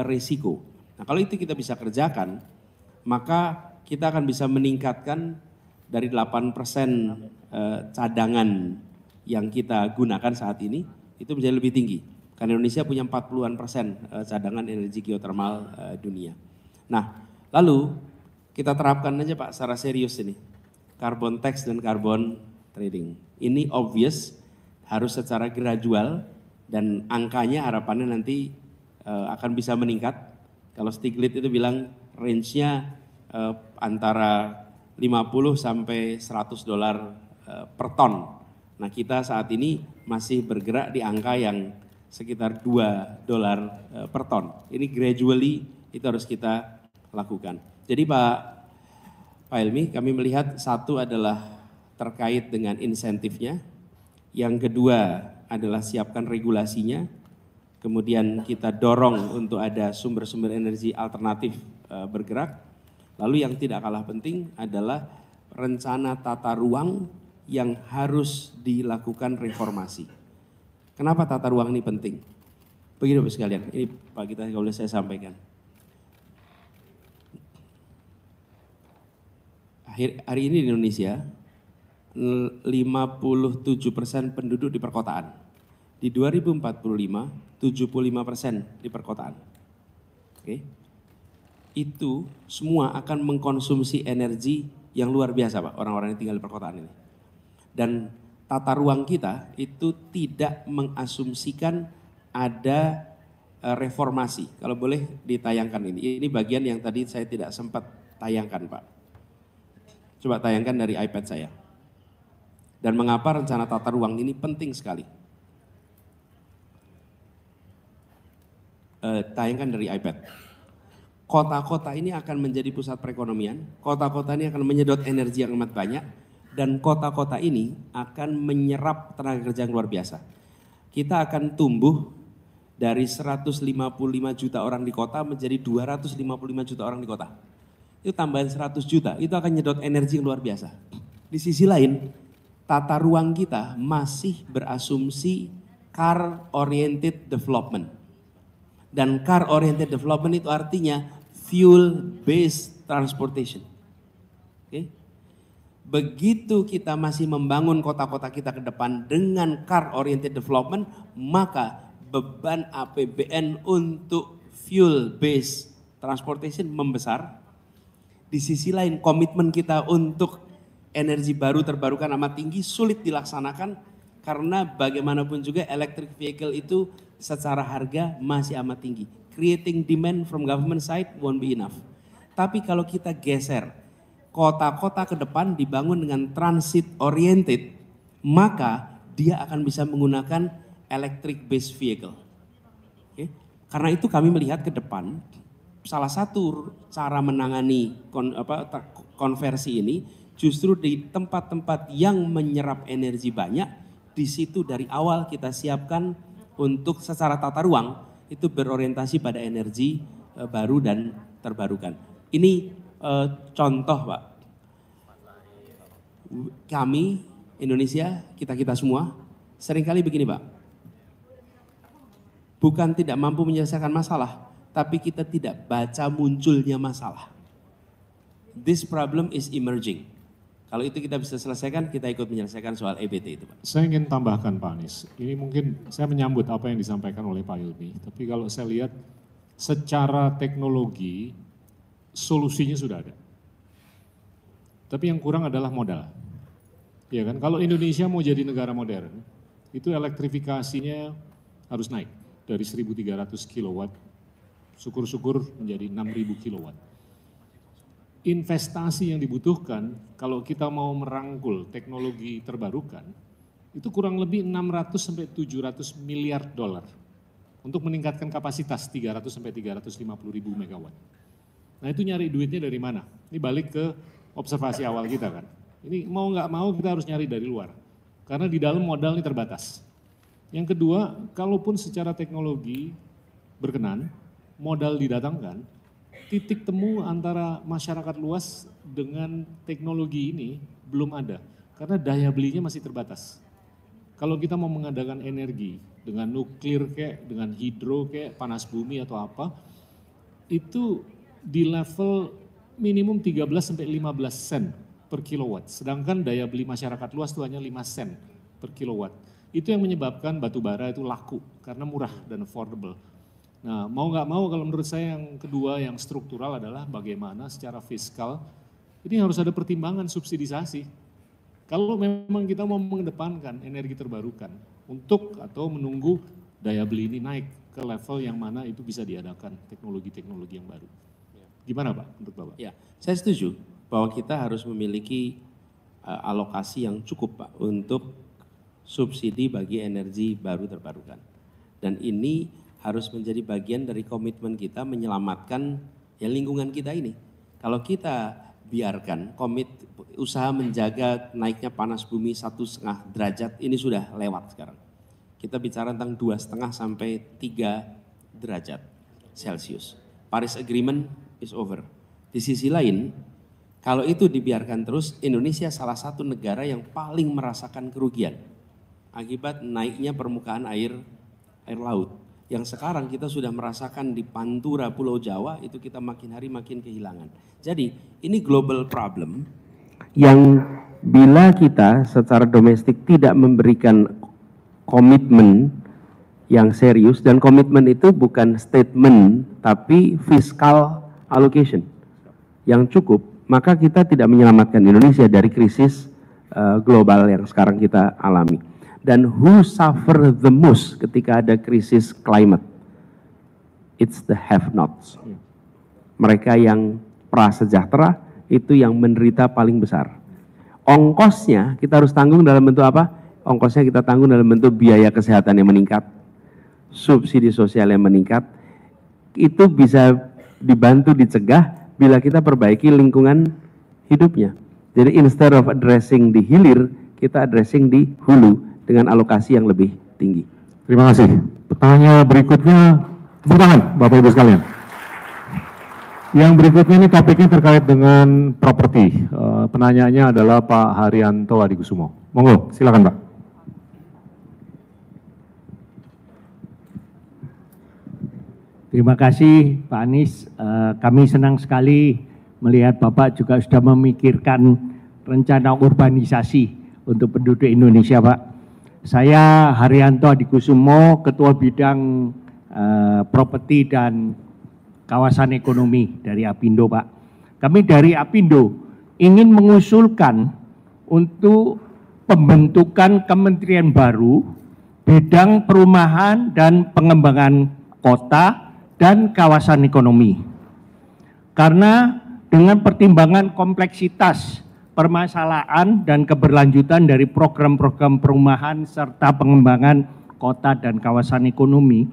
risiko. Nah, kalau itu kita bisa kerjakan, maka kita akan bisa meningkatkan dari 8% cadangan yang kita gunakan saat ini, itu menjadi lebih tinggi. Karena Indonesia punya 40% cadangan energi geotermal dunia. Nah, lalu kita terapkan aja Pak secara serius ini. Carbon tax dan carbon trading. Ini obvious, harus secara gradual dan angkanya harapannya nanti akan bisa meningkat. Kalau Stiglitz itu bilang range-nya antara 50 sampai $100 per ton. Nah, kita saat ini masih bergerak di angka yang sekitar $2 per ton. Ini gradually itu harus kita lakukan. Jadi Pak Helmi, kami melihat satu adalah terkait dengan insentifnya, yang kedua adalah siapkan regulasinya, kemudian kita dorong untuk ada sumber-sumber energi alternatif bergerak, lalu yang tidak kalah penting adalah rencana tata ruang yang harus dilakukan reformasi. Kenapa tata ruang ini penting? Begini Bapak sekalian, ini Pak Gita kalau boleh saya sampaikan. Hari ini di Indonesia 57% penduduk di perkotaan. Di 2045 75% di perkotaan. Oke. Itu semua akan mengkonsumsi energi yang luar biasa Pak, orang-orang yang tinggal di perkotaan ini. Dan tata ruang kita itu tidak mengasumsikan ada reformasi. Kalau boleh ditayangkan ini bagian yang tadi saya tidak sempat tayangkan Pak. Coba tayangkan dari iPad saya. Dan mengapa rencana tata ruang ini penting sekali. Tayangkan dari iPad. Kota-kota ini akan menjadi pusat perekonomian, kota-kota ini akan menyedot energi yang amat banyak, dan kota-kota ini akan menyerap tenaga kerja yang luar biasa. Kita akan tumbuh dari 155 juta orang di kota menjadi 255 juta orang di kota. Itu tambahan 100 juta, itu akan menyedot energi yang luar biasa. Di sisi lain, tata ruang kita masih berasumsi car-oriented development. Dan car-oriented development itu artinya fuel-based transportation. Okay? Begitu kita masih membangun kota-kota kita ke depan dengan car-oriented development, maka beban APBN untuk fuel-based transportation membesar. Di sisi lain komitmen kita untuk energi baru terbarukan amat tinggi, sulit dilaksanakan karena bagaimanapun juga electric vehicle itu secara harga masih amat tinggi. Creating demand from government side won't be enough. Tapi kalau kita geser, kota-kota ke depan dibangun dengan transit oriented, maka dia akan bisa menggunakan electric based vehicle. Okay? Karena itu kami melihat ke depan, salah satu cara menangani konversi ini justru di tempat-tempat yang menyerap energi banyak, di situ dari awal kita siapkan untuk secara tata ruang itu berorientasi pada energi baru dan terbarukan. Ini contoh Pak. Kami Indonesia, kita semua seringkali begini Pak. Bukan tidak mampu menyelesaikan masalah, tapi kita tidak baca munculnya masalah. This problem is emerging. Kalau itu kita bisa selesaikan, kita ikut menyelesaikan soal EBT itu Pak. Saya ingin tambahkan Pak Anies, ini mungkin saya menyambut apa yang disampaikan oleh Pak Hilmi, tapi kalau saya lihat secara teknologi solusinya sudah ada. Tapi yang kurang adalah modal. Ya kan, kalau Indonesia mau jadi negara modern, itu elektrifikasinya harus naik dari 1.300 kilowatt, syukur-syukur menjadi 6.000 kilowatt. Investasi yang dibutuhkan kalau kita mau merangkul teknologi terbarukan itu kurang lebih 600 sampai 700 miliar dolar untuk meningkatkan kapasitas 300 sampai 350 ribu megawatt. Nah itu nyari duitnya dari mana? Ini balik ke observasi awal kita kan. Ini mau nggak mau kita harus nyari dari luar karena di dalam modal ini terbatas. Yang kedua, kalaupun secara teknologi berkenan, modal didatangkan, titik temu antara masyarakat luas dengan teknologi ini belum ada. Karena daya belinya masih terbatas. Kalau kita mau mengadakan energi dengan nuklir kayak, dengan hidro kayak, panas bumi atau apa, itu di level minimum 13 sampai 15 sen per kilowatt. Sedangkan daya beli masyarakat luas itu hanya 5 sen per kilowatt. Itu yang menyebabkan batu bara itu laku karena murah dan affordable. Nah, mau nggak mau kalau menurut saya yang kedua yang struktural adalah bagaimana secara fiskal ini harus ada pertimbangan subsidisasi. Kalau memang kita mau mengedepankan energi terbarukan untuk atau menunggu daya beli ini naik ke level yang mana itu bisa diadakan teknologi-teknologi yang baru. Gimana Pak menurut Bapak? Ya, saya setuju bahwa kita harus memiliki alokasi yang cukup Pak untuk subsidi bagi energi baru terbarukan. Dan ini harus menjadi bagian dari komitmen kita menyelamatkan ya lingkungan kita ini. Kalau kita biarkan usaha menjaga naiknya panas bumi 1,5 derajat ini sudah lewat sekarang. Kita bicara tentang 2,5 sampai 3 derajat Celcius. Paris Agreement is over. Di sisi lain, kalau itu dibiarkan terus, Indonesia salah satu negara yang paling merasakan kerugian akibat naiknya permukaan air laut. Yang sekarang kita sudah merasakan di Pantura Pulau Jawa, itu kita makin hari makin kehilangan. Jadi ini global problem yang bila kita secara domestik tidak memberikan komitmen yang serius, dan komitmen itu bukan statement tapi fiscal allocation yang cukup, maka kita tidak menyelamatkan Indonesia dari krisis global yang sekarang kita alami. Dan who suffer the most ketika ada krisis climate? It's the have-nots. Mereka yang prasejahtera itu yang menderita paling besar. Ongkosnya kita harus tanggung dalam bentuk apa? Ongkosnya kita tanggung dalam bentuk biaya kesehatan yang meningkat, subsidi sosial yang meningkat. Itu bisa dibantu dicegah bila kita perbaiki lingkungan hidupnya. Jadi instead of addressing di hilir, kita addressing di hulu dengan alokasi yang lebih tinggi. Terima kasih. Pertanyaan berikutnya, tepuk tangan Bapak Ibu sekalian. Yang berikutnya ini topiknya terkait dengan properti. Penanyanya adalah Pak Haryanto Adikusumo. Monggo, silakan Pak. Terima kasih Pak Anies. Kami senang sekali melihat Bapak juga sudah memikirkan rencana urbanisasi untuk penduduk Indonesia, Pak. Saya Haryanto Adikusumo, Ketua Bidang Properti dan Kawasan Ekonomi dari Apindo, Pak. Kami dari Apindo ingin mengusulkan untuk pembentukan kementerian baru bidang perumahan dan pengembangan kota dan kawasan ekonomi. Karena dengan pertimbangan kompleksitas permasalahan dan keberlanjutan dari program-program perumahan serta pengembangan kota dan kawasan ekonomi,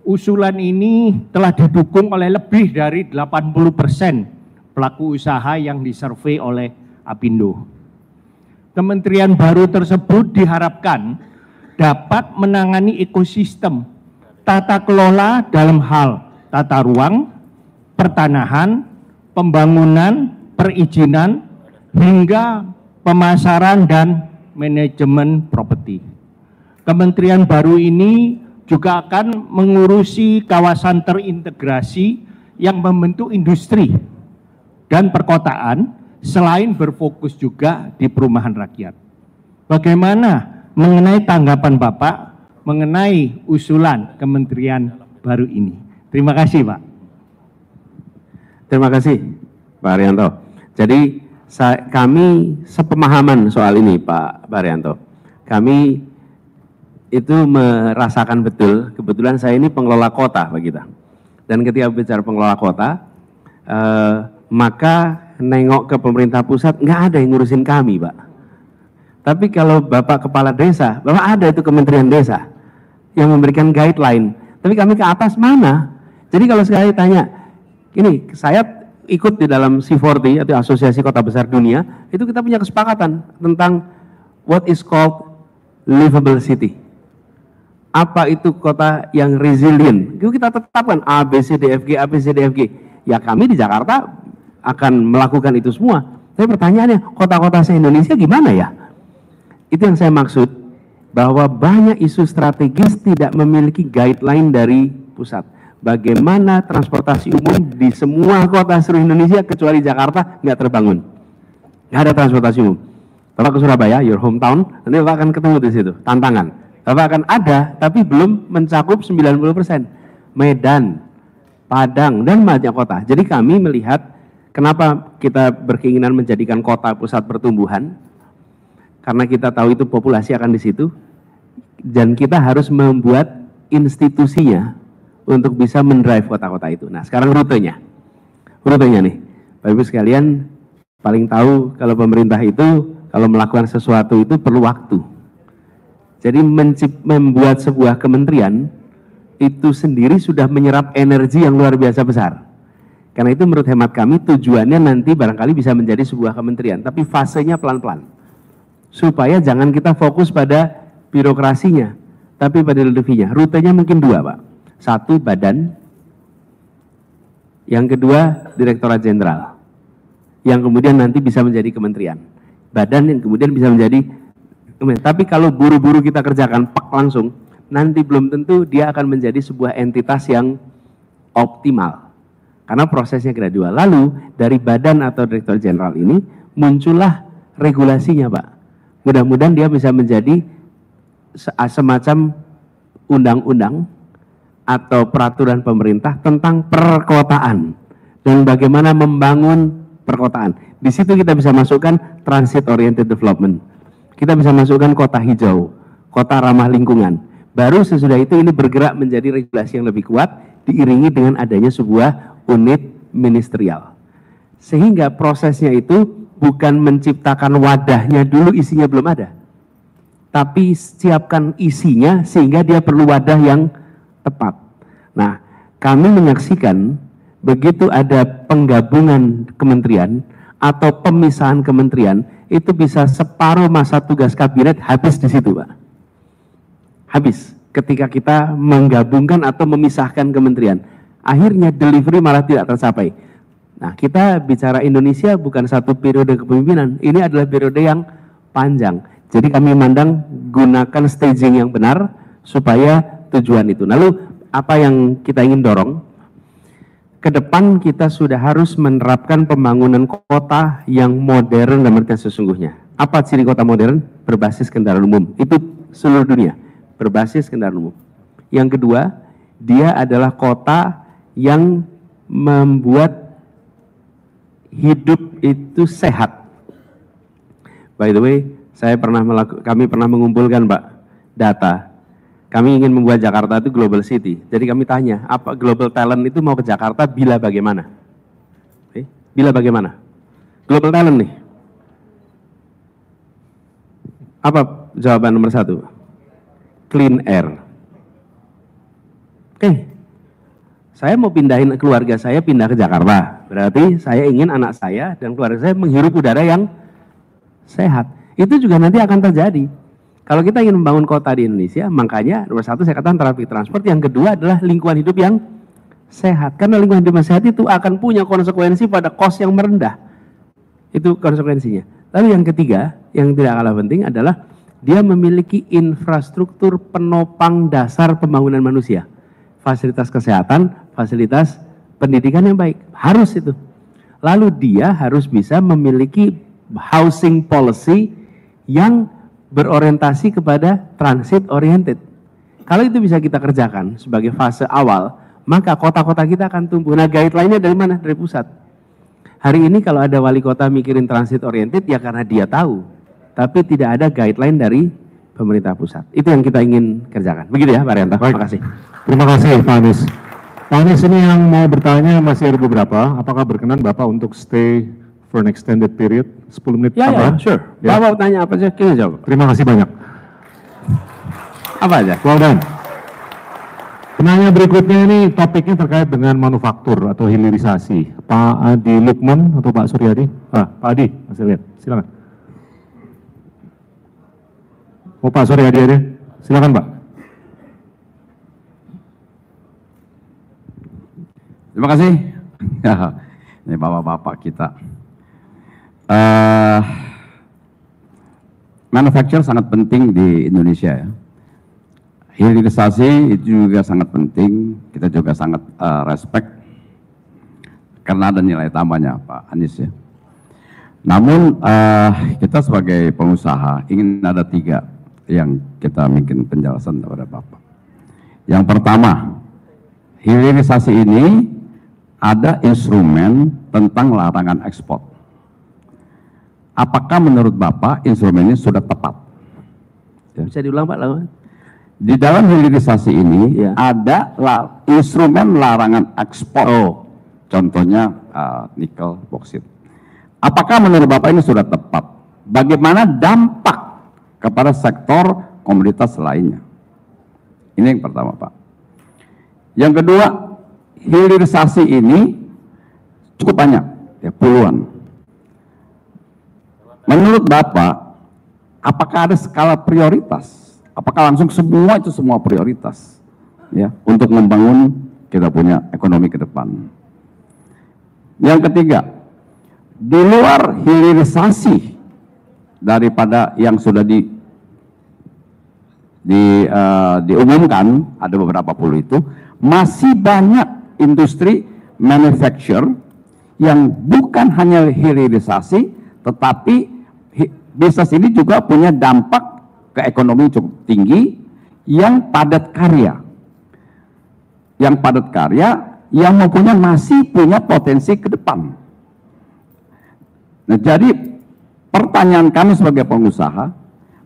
usulan ini telah didukung oleh lebih dari 80% pelaku usaha yang disurvei oleh Apindo. Kementerian baru tersebut diharapkan dapat menangani ekosistem tata kelola dalam hal tata ruang, pertanahan, pembangunan, perizinan, hingga pemasaran dan manajemen properti. Kementerian baru ini juga akan mengurusi kawasan terintegrasi yang membentuk industri dan perkotaan selain berfokus juga di perumahan rakyat. Bagaimana mengenai tanggapan Bapak mengenai usulan kementerian baru ini? Terima kasih Pak. Terima kasih Pak Haryanto. Jadi kami sepemahaman soal ini Pak Haryanto. Kami itu merasakan betul, kebetulan saya ini pengelola kota Pak kita. Dan ketika bicara pengelola kota, maka nengok ke pemerintah pusat, nggak ada yang ngurusin kami Pak. Tapi kalau Bapak Kepala Desa, Bapak ada itu Kementerian Desa yang memberikan guideline. Tapi kami ke atas mana? Jadi kalau saya tanya, ini saya ikut di dalam C40 atau Asosiasi Kota Besar Dunia, itu kita punya kesepakatan tentang what is called livable city. Apa itu kota yang resilient? Itu kita tetapkan A, B, C, D, F, G, A, B, C, D, F, G. Ya kami di Jakarta akan melakukan itu semua. Tapi pertanyaannya, kota-kota se-Indonesia gimana ya? Itu yang saya maksud, bahwa banyak isu strategis tidak memiliki guideline dari pusat. Bagaimana transportasi umum di semua kota seluruh Indonesia kecuali Jakarta nggak terbangun. Nggak ada transportasi umum. Bapak ke Surabaya, your hometown, nanti Bapak akan ketemu di situ, tantangan. Bapak akan ada, tapi belum mencakup 90%. Medan, Padang, dan banyak kota. Jadi kami melihat kenapa kita berkeinginan menjadikan kota pusat pertumbuhan, karena kita tahu itu populasi akan di situ, dan kita harus membuat institusinya untuk bisa mendrive kota-kota itu. Nah sekarang rutenya nih, Bapak Ibu sekalian paling tahu kalau pemerintah itu kalau melakukan sesuatu itu perlu waktu. Jadi membuat sebuah kementerian itu sendiri sudah menyerap energi yang luar biasa besar. Karena itu menurut hemat kami tujuannya nanti barangkali bisa menjadi sebuah kementerian, tapi fasenya pelan-pelan. Supaya jangan kita fokus pada birokrasinya, tapi pada lebihnya. Rutenya mungkin dua, Pak. Satu, badan. Yang kedua, Direktorat Jenderal. Yang kemudian nanti bisa menjadi kementerian. Badan yang kemudian bisa menjadi kementerian. Tapi kalau buru-buru kita kerjakan pak langsung, nanti belum tentu dia akan menjadi sebuah entitas yang optimal. Karena prosesnya gradual. Lalu dari badan atau Direktur Jenderal ini muncullah regulasinya, Pak. Mudah-mudahan dia bisa menjadi semacam undang-undang atau peraturan pemerintah tentang perkotaan dan bagaimana membangun perkotaan. Di situ kita bisa masukkan transit oriented development. Kita bisa masukkan kota hijau, kota ramah lingkungan. Baru sesudah itu ini bergerak menjadi regulasi yang lebih kuat diiringi dengan adanya sebuah unit ministerial. Sehingga prosesnya itu bukan menciptakan wadahnya dulu isinya belum ada. Tapi siapkan isinya sehingga dia perlu wadah yang tepat. Nah, kami menyaksikan begitu ada penggabungan kementerian atau pemisahan kementerian, itu bisa separuh masa tugas kabinet habis di situ, Pak. Habis ketika kita menggabungkan atau memisahkan kementerian. Akhirnya delivery malah tidak tercapai. Nah, kita bicara Indonesia bukan satu periode kepemimpinan, ini adalah periode yang panjang. Jadi kami mandang gunakan staging yang benar supaya tujuan itu. Lalu apa yang kita ingin dorong? Ke depan kita sudah harus menerapkan pembangunan kota yang modern dan artian sesungguhnya. Apa ciri kota modern? Berbasis kendaraan umum. Itu seluruh dunia, berbasis kendaraan umum. Yang kedua, dia adalah kota yang membuat hidup itu sehat. By the way, kami pernah mengumpulkan, Pak, data. Kami ingin membuat Jakarta itu global city. Jadi kami tanya, apa global talent itu mau ke Jakarta bila bagaimana? Bila bagaimana? Global talent nih. Apa jawaban nomor satu? Clean air. Oke. Saya mau pindahin keluarga saya pindah ke Jakarta. Berarti saya ingin anak saya dan keluarga saya menghirup udara yang sehat. Itu juga nanti akan terjadi. Kalau kita ingin membangun kota di Indonesia, makanya nomor satu saya katakan traffic transport, yang kedua adalah lingkungan hidup yang sehat. Karena lingkungan hidup yang sehat itu akan punya konsekuensi pada cost yang merendah. Itu konsekuensinya. Lalu yang ketiga, yang tidak kalah penting adalah dia memiliki infrastruktur penopang dasar pembangunan manusia. Fasilitas kesehatan, fasilitas pendidikan yang baik. Harus itu. Lalu dia harus bisa memiliki housing policy yang berorientasi kepada transit oriented. Kalau itu bisa kita kerjakan sebagai fase awal, maka kota-kota kita akan tumbuh. Nah, guideline-nya dari mana? Dari pusat. Hari ini kalau ada wali kota mikirin transit oriented, ya karena dia tahu. Tapi tidak ada guideline dari pemerintah pusat. Itu yang kita ingin kerjakan. Begitu ya, Pak Rianto. Terima kasih. Terima kasih, Pak Anies. Pak Anies, ini yang mau bertanya masih ada beberapa. Apakah berkenan Bapak untuk stay for an extended period? 10 menit Ya, sure. Ya. Bapak tanya apa saja, kita jawab. Terima kasih banyak. Apa aja? Well done. Penanya berikutnya ini topiknya terkait dengan manufaktur atau hilirisasi. Pak Adi Lukman atau Pak Suryadi? Pak Adi, masih lihat. Silakan. Oh, Pak Suryadi ada? Silakan, Pak. Terima kasih. Ini bapak-bapak kita. Manufacture sangat penting di Indonesia ya. Hilirisasi itu juga sangat penting. Kita juga sangat respect karena ada nilai tambahnya, Pak Anies ya. Namun kita sebagai pengusaha ingin ada 3 yang kita bikin penjelasan kepada Bapak. Yang pertama, hilirisasi ini ada instrumen tentang larangan ekspor. Apakah menurut Bapak instrumen ini sudah tepat? Ya. Bisa diulang, Pak? Di dalam hilirisasi ini ya, ada instrumen larangan ekspor. Contohnya nikel, boksit. Apakah menurut Bapak ini sudah tepat? Bagaimana dampak kepada sektor komoditas lainnya. Ini yang pertama, Pak. Yang kedua, hilirisasi ini cukup banyak, ya, puluhan. Menurut Bapak, apakah ada skala prioritas? Apakah langsung semua itu semua prioritas, ya, untuk membangun kita punya ekonomi ke depan? Yang ketiga, di luar hilirisasi daripada yang sudah diumumkan, ada beberapa puluh itu, masih banyak industri manufacture yang bukan hanya hilirisasi, tetapi bisnis ini juga punya dampak ke ekonomi cukup tinggi, yang padat karya. Yang padat karya, yang masih punya potensi ke depan. Nah, jadi pertanyaan kami sebagai pengusaha,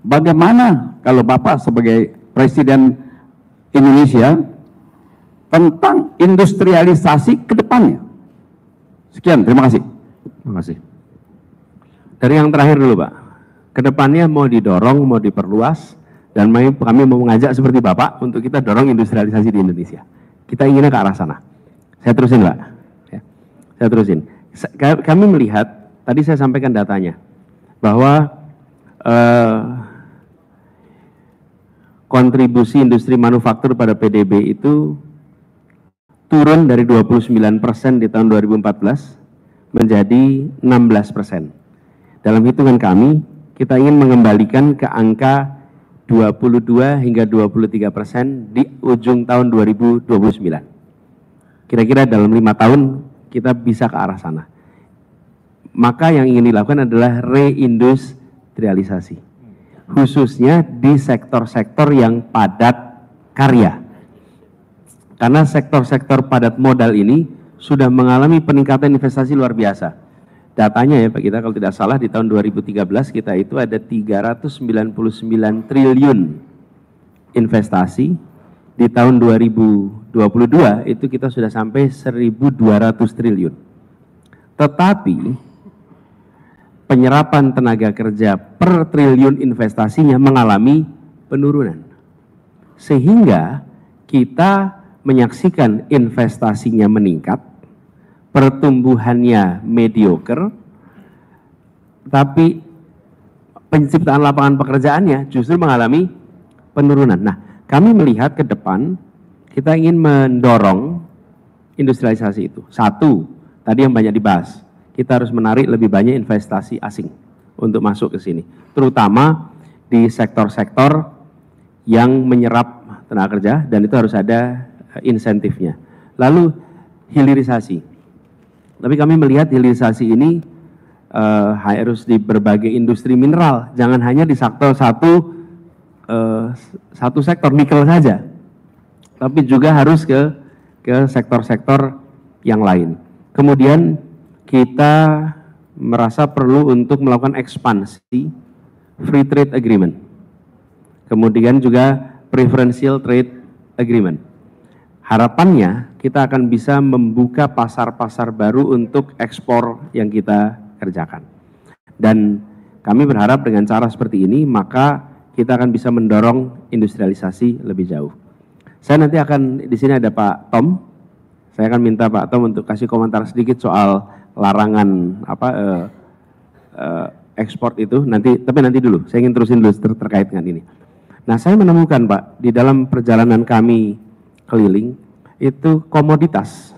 bagaimana kalau Bapak sebagai Presiden Indonesia tentang industrialisasi ke depannya? Sekian, terima kasih. Terima kasih. Dari yang terakhir dulu, Pak. Kedepannya mau didorong, mau diperluas, dan kami mau mengajak seperti Bapak untuk kita dorong industrialisasi di Indonesia. Kita inginnya ke arah sana. Saya terusin, Pak. Ya, saya terusin. Kami melihat, tadi saya sampaikan datanya, bahwa kontribusi industri manufaktur pada PDB itu turun dari 29% di tahun 2014 menjadi 16%. Dalam hitungan kami, kita ingin mengembalikan ke angka 22 hingga 23% di ujung tahun 2029. Kira-kira dalam 5 tahun kita bisa ke arah sana. Maka yang ingin dilakukan adalah reindustrialisasi, khususnya di sektor-sektor yang padat karya. Karena sektor-sektor padat modal ini sudah mengalami peningkatan investasi luar biasa. Datanya ya Pak, kita kalau tidak salah di tahun 2013 kita itu ada 399 triliun investasi. Di tahun 2022 itu kita sudah sampai 1.200 triliun. Tetapi penyerapan tenaga kerja per triliun investasinya mengalami penurunan. Sehingga kita menyaksikan investasinya meningkat, pertumbuhannya mediocre, tapi penciptaan lapangan pekerjaannya justru mengalami penurunan. Nah, kami melihat ke depan, kita ingin mendorong industrialisasi itu. Satu, tadi yang banyak dibahas, kita harus menarik lebih banyak investasi asing untuk masuk ke sini, terutama di sektor-sektor yang menyerap tenaga kerja, dan itu harus ada insentifnya. Lalu hilirisasi. Tapi kami melihat hilirisasi ini harus di berbagai industri mineral, jangan hanya di sektor satu sektor nikel saja, tapi juga harus ke sektor-sektor yang lain. Kemudian kita merasa perlu untuk melakukan ekspansi free trade agreement, kemudian juga preferential trade agreement. Harapannya kita akan bisa membuka pasar-pasar baru untuk ekspor yang kita kerjakan. Dan kami berharap dengan cara seperti ini, maka kita akan bisa mendorong industrialisasi lebih jauh. Saya nanti akan, di sini ada Pak Tom, saya akan minta Pak Tom untuk kasih komentar sedikit soal larangan ekspor itu, tapi nanti dulu, saya ingin terusin dulu terkait dengan ini. Nah, saya menemukan Pak, di dalam perjalanan kami keliling, itu komoditas,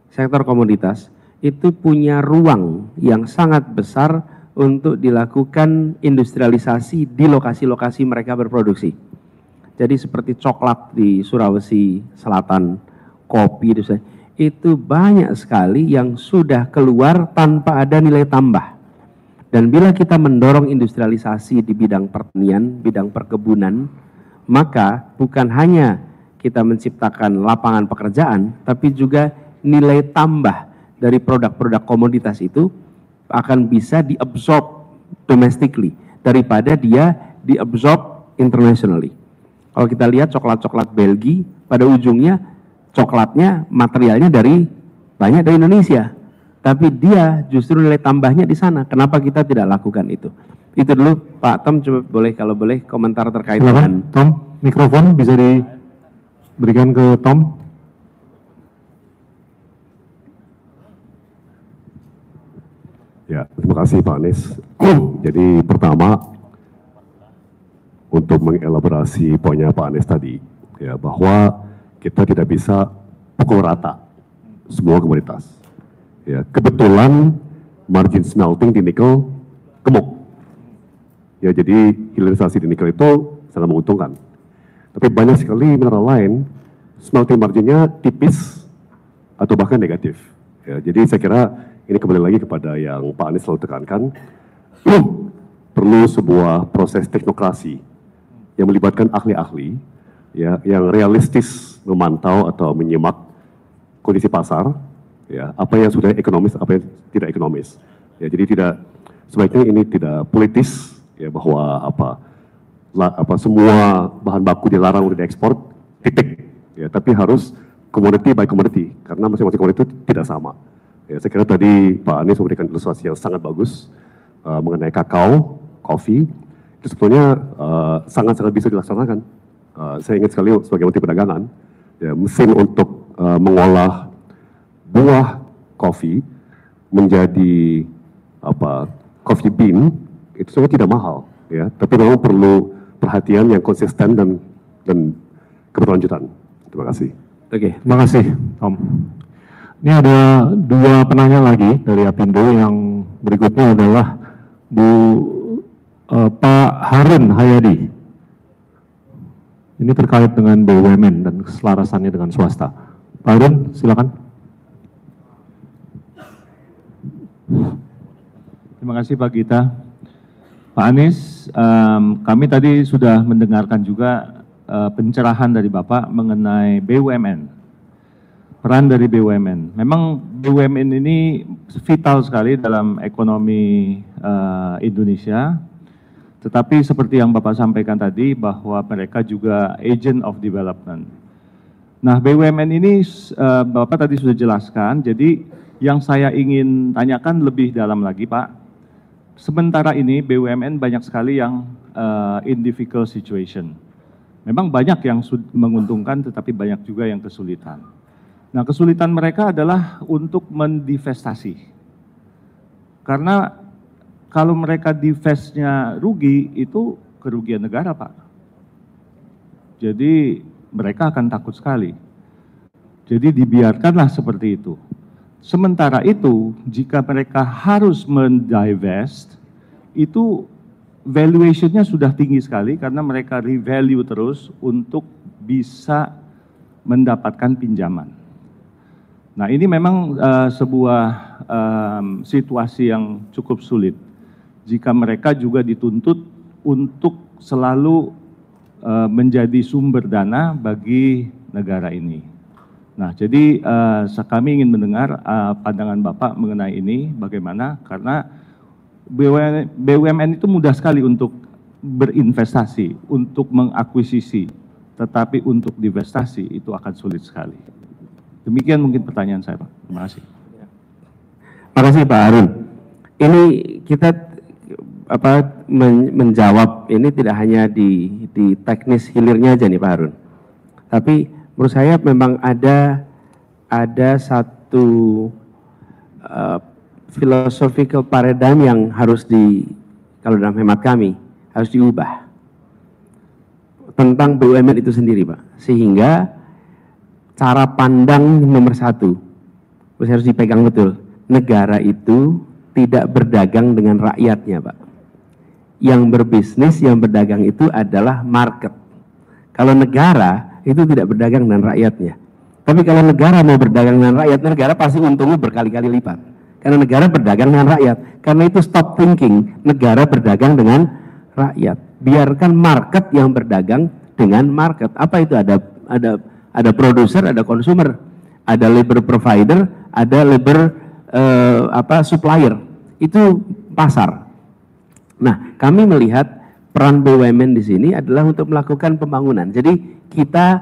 sektor komoditas, itu punya ruang yang sangat besar untuk dilakukan industrialisasi di lokasi-lokasi mereka berproduksi. Jadi seperti coklat di Sulawesi Selatan, kopi, itu banyak sekali yang sudah keluar tanpa ada nilai tambah. Dan bila kita mendorong industrialisasi di bidang pertanian, bidang perkebunan, maka bukan hanya kita menciptakan lapangan pekerjaan, tapi juga nilai tambah dari produk-produk komoditas itu akan bisa diabsorb domestically daripada dia diabsorb internationally. Kalau kita lihat coklat-coklat Belgia, pada ujungnya coklatnya materialnya banyak dari Indonesia, tapi dia justru nilai tambahnya di sana. Kenapa kita tidak lakukan itu? Itu dulu Pak Tom, coba boleh kalau boleh komentar terkait dengan Tom, mikrofon bisa diberikan ke Tom. Ya, terima kasih Pak Anies. Jadi pertama, untuk mengelaborasi poinnya Pak Anies tadi, ya bahwa kita tidak bisa pukul rata semua komoditas. Ya, kebetulan margin smelting di nikel gemuk. Ya, jadi hilirisasi di nikel itu sangat menguntungkan. Tapi banyak sekali mineral lain, smelting marginnya tipis atau bahkan negatif. Ya, jadi saya kira ini kembali lagi kepada yang Pak Anies selalu tekankan, perlu sebuah proses teknokrasi yang melibatkan ahli-ahli, ya, yang realistis memantau atau menyimak kondisi pasar, ya, apa yang sudah ekonomis, apa yang tidak ekonomis. Ya, jadi sebaiknya ini tidak politis, ya, bahwa semua bahan baku dilarang untuk diekspor, titik. Ya, tapi harus commodity by commodity, karena masing-masing commodity itu tidak sama. Ya, saya kira tadi Pak Anies memberikan ilustrasi yang sangat bagus mengenai kakao, kopi, itu sebetulnya sangat-sangat bisa dilaksanakan. Saya ingat sekali sebagai Menteri Perdagangan, ya, mesin untuk mengolah buah kopi menjadi coffee bean itu sebenarnya tidak mahal, ya, tapi memang perlu perhatian yang konsisten dan keberlanjutan. Terima kasih. Oke, Terima kasih, Tom. Ini ada dua penanya lagi dari Apindo. Yang berikutnya adalah Pak Harun Hayadi. Ini terkait dengan BUMN dan keselarasannya dengan swasta. Pak Harun, silakan. Terima kasih Pak Gita. Pak Anies, kami tadi sudah mendengarkan juga pencerahan dari Bapak mengenai BUMN. Peran dari BUMN. Memang BUMN ini vital sekali dalam ekonomi Indonesia. Tetapi seperti yang Bapak sampaikan tadi bahwa mereka juga agent of development. Nah, BUMN ini Bapak tadi sudah jelaskan. Jadi yang saya ingin tanyakan lebih dalam lagi, Pak. Sementara ini BUMN banyak sekali yang in difficult situation. Memang banyak yang menguntungkan, tetapi banyak juga yang kesulitan. Nah, kesulitan mereka adalah untuk mendivestasi. Karena kalau mereka divestnya rugi, itu kerugian negara, Pak. Jadi mereka akan takut sekali. Jadi dibiarkanlah seperti itu. Sementara itu, jika mereka harus mendivest, itu valuation-nya sudah tinggi sekali karena mereka revalue terus untuk bisa mendapatkan pinjaman. Nah, ini memang sebuah situasi yang cukup sulit jika mereka juga dituntut untuk selalu menjadi sumber dana bagi negara ini. Nah, jadi kami ingin mendengar pandangan Bapak mengenai ini bagaimana, karena BUMN itu mudah sekali untuk berinvestasi, untuk mengakuisisi, tetapi untuk divestasi itu akan sulit sekali. Demikian mungkin pertanyaan saya, Pak. Terima kasih. Terima kasih Pak Harun. Ini kita menjawab ini tidak hanya di teknis hilirnya aja nih Pak Harun. Tapi menurut saya memang ada satu philosophical paradigm yang harus kalau dalam hemat kami harus diubah tentang BUMN itu sendiri, Pak. Sehingga cara pandang nomor satu harus dipegang betul. Negara itu tidak berdagang dengan rakyatnya, Pak. Yang berbisnis, yang berdagang itu adalah market. Kalau negara itu tidak berdagang dengan rakyatnya. Tapi kalau negara mau berdagang dengan rakyat, negara pasti untungnya berkali-kali lipat. Karena negara berdagang dengan rakyat. Karena itu stop thinking, negara berdagang dengan rakyat. Biarkan market yang berdagang dengan market. Apa itu? Ada produser, ada consumer, ada labor provider, ada labor supplier. Itu pasar. Nah, kami melihat peran BUMN di sini adalah untuk melakukan pembangunan. Jadi kita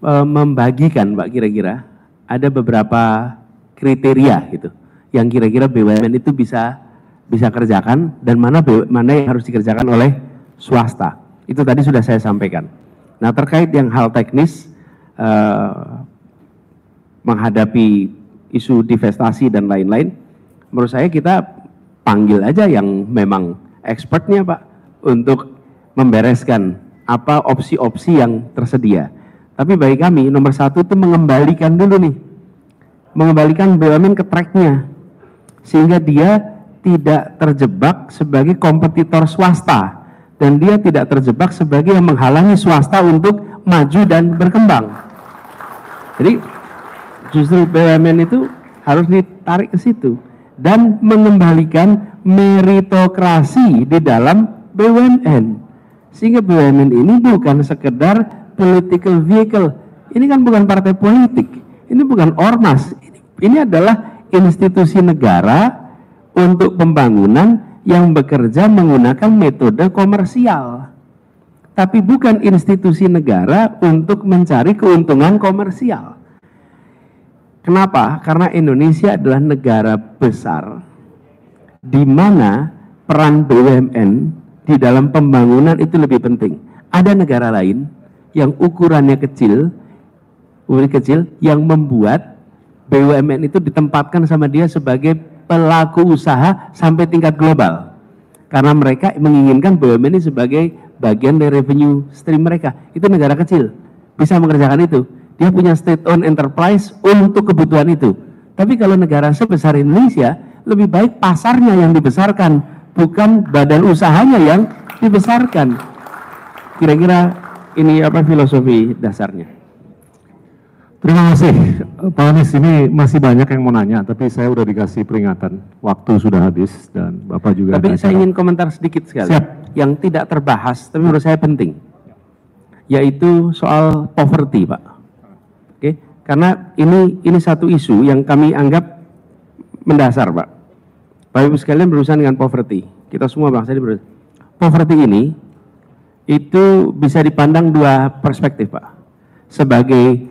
membagikan, Pak, kira-kira ada beberapa kriteria gitu yang kira-kira BUMN itu bisa kerjakan dan mana yang harus dikerjakan oleh swasta. Itu tadi sudah saya sampaikan. Nah, terkait yang hal teknis menghadapi isu divestasi dan lain-lain, menurut saya kita panggil aja yang memang expertnya Pak untuk membereskan apa opsi-opsi yang tersedia. Tapi bagi kami nomor satu itu mengembalikan dulu nih, mengembalikan BUMN ke tracknya sehingga dia tidak terjebak sebagai kompetitor swasta dan dia tidak terjebak sebagai yang menghalangi swasta untuk maju dan berkembang. Jadi justru BUMN itu harus ditarik ke situ dan mengembalikan meritokrasi di dalam BUMN sehingga BUMN ini bukan sekedar political vehicle. Ini kan bukan partai politik, ini bukan ormas, ini adalah institusi negara untuk pembangunan yang bekerja menggunakan metode komersial, tapi bukan institusi negara untuk mencari keuntungan komersial. Kenapa? Karena Indonesia adalah negara besar di mana peran BUMN di dalam pembangunan itu lebih penting. Ada negara lain yang ukurannya kecil yang membuat BUMN itu ditempatkan sama dia sebagai pelaku usaha sampai tingkat global. Karena mereka menginginkan BUMN ini sebagai bagian dari revenue stream mereka. Itu negara kecil, bisa mengerjakan itu. Dia punya state-owned enterprise untuk kebutuhan itu. Tapi kalau negara sebesar Indonesia, lebih baik pasarnya yang dibesarkan, bukan badan usahanya yang dibesarkan. Kira-kira ini apa filosofi dasarnya? Terima kasih Pak Anies. Ini masih banyak yang mau nanya, tapi saya udah dikasih peringatan, waktu sudah habis dan Bapak juga. Tapi saya ingin komentar sedikit sekali. Siap. Yang tidak terbahas, tapi menurut saya penting, yaitu soal poverty, Pak. Oke, karena ini satu isu yang kami anggap mendasar, Pak. Bapak Ibu sekalian berurusan dengan poverty. Kita semua bangsa ini berurusan. Poverty ini itu bisa dipandang dua perspektif, Pak. Sebagai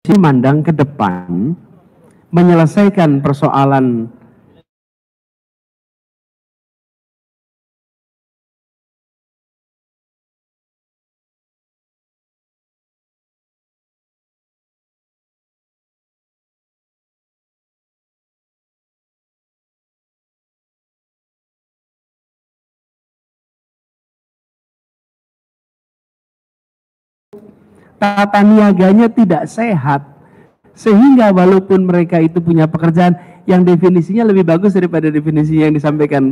memandang ke depan, menyelesaikan persoalan tata niaganya tidak sehat, sehingga walaupun mereka itu punya pekerjaan yang definisinya lebih bagus daripada definisi yang disampaikan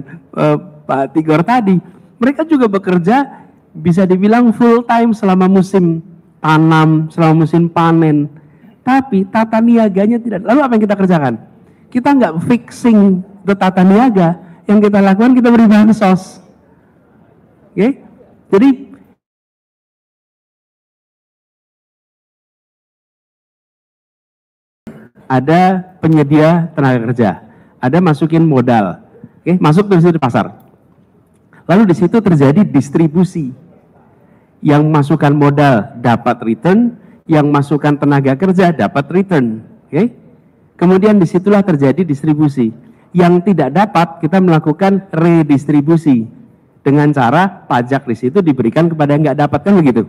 Pak Tigor tadi, mereka juga bekerja bisa dibilang full time selama musim tanam, selama musim panen, tapi tata niaganya tidak. Lalu apa yang kita kerjakan? Kita nggak fixing the tata niaga, yang kita lakukan kita beri bansos. Oke? Jadi ada penyedia tenaga kerja, ada masukin modal, oke, masuk dari situ pasar. Lalu di situ terjadi distribusi. Yang masukkan modal dapat return, yang masukkan tenaga kerja dapat return, oke. Kemudian disitulah terjadi distribusi. Yang tidak dapat kita melakukan redistribusi dengan cara pajak di situ diberikan kepada yang nggak dapat, kan begitu.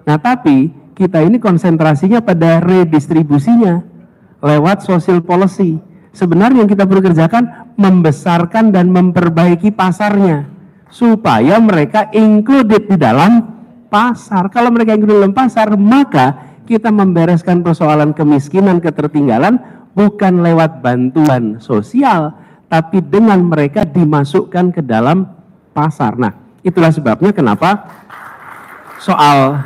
Nah, tapi kita ini konsentrasinya pada redistribusinya lewat social policy. Sebenarnya yang kita perlu kerjakan membesarkan dan memperbaiki pasarnya supaya mereka included di dalam pasar. Kalau mereka included dalam pasar, maka kita membereskan persoalan kemiskinan, ketertinggalan bukan lewat bantuan sosial, tapi dengan mereka dimasukkan ke dalam pasar. Nah, itulah sebabnya kenapa soal,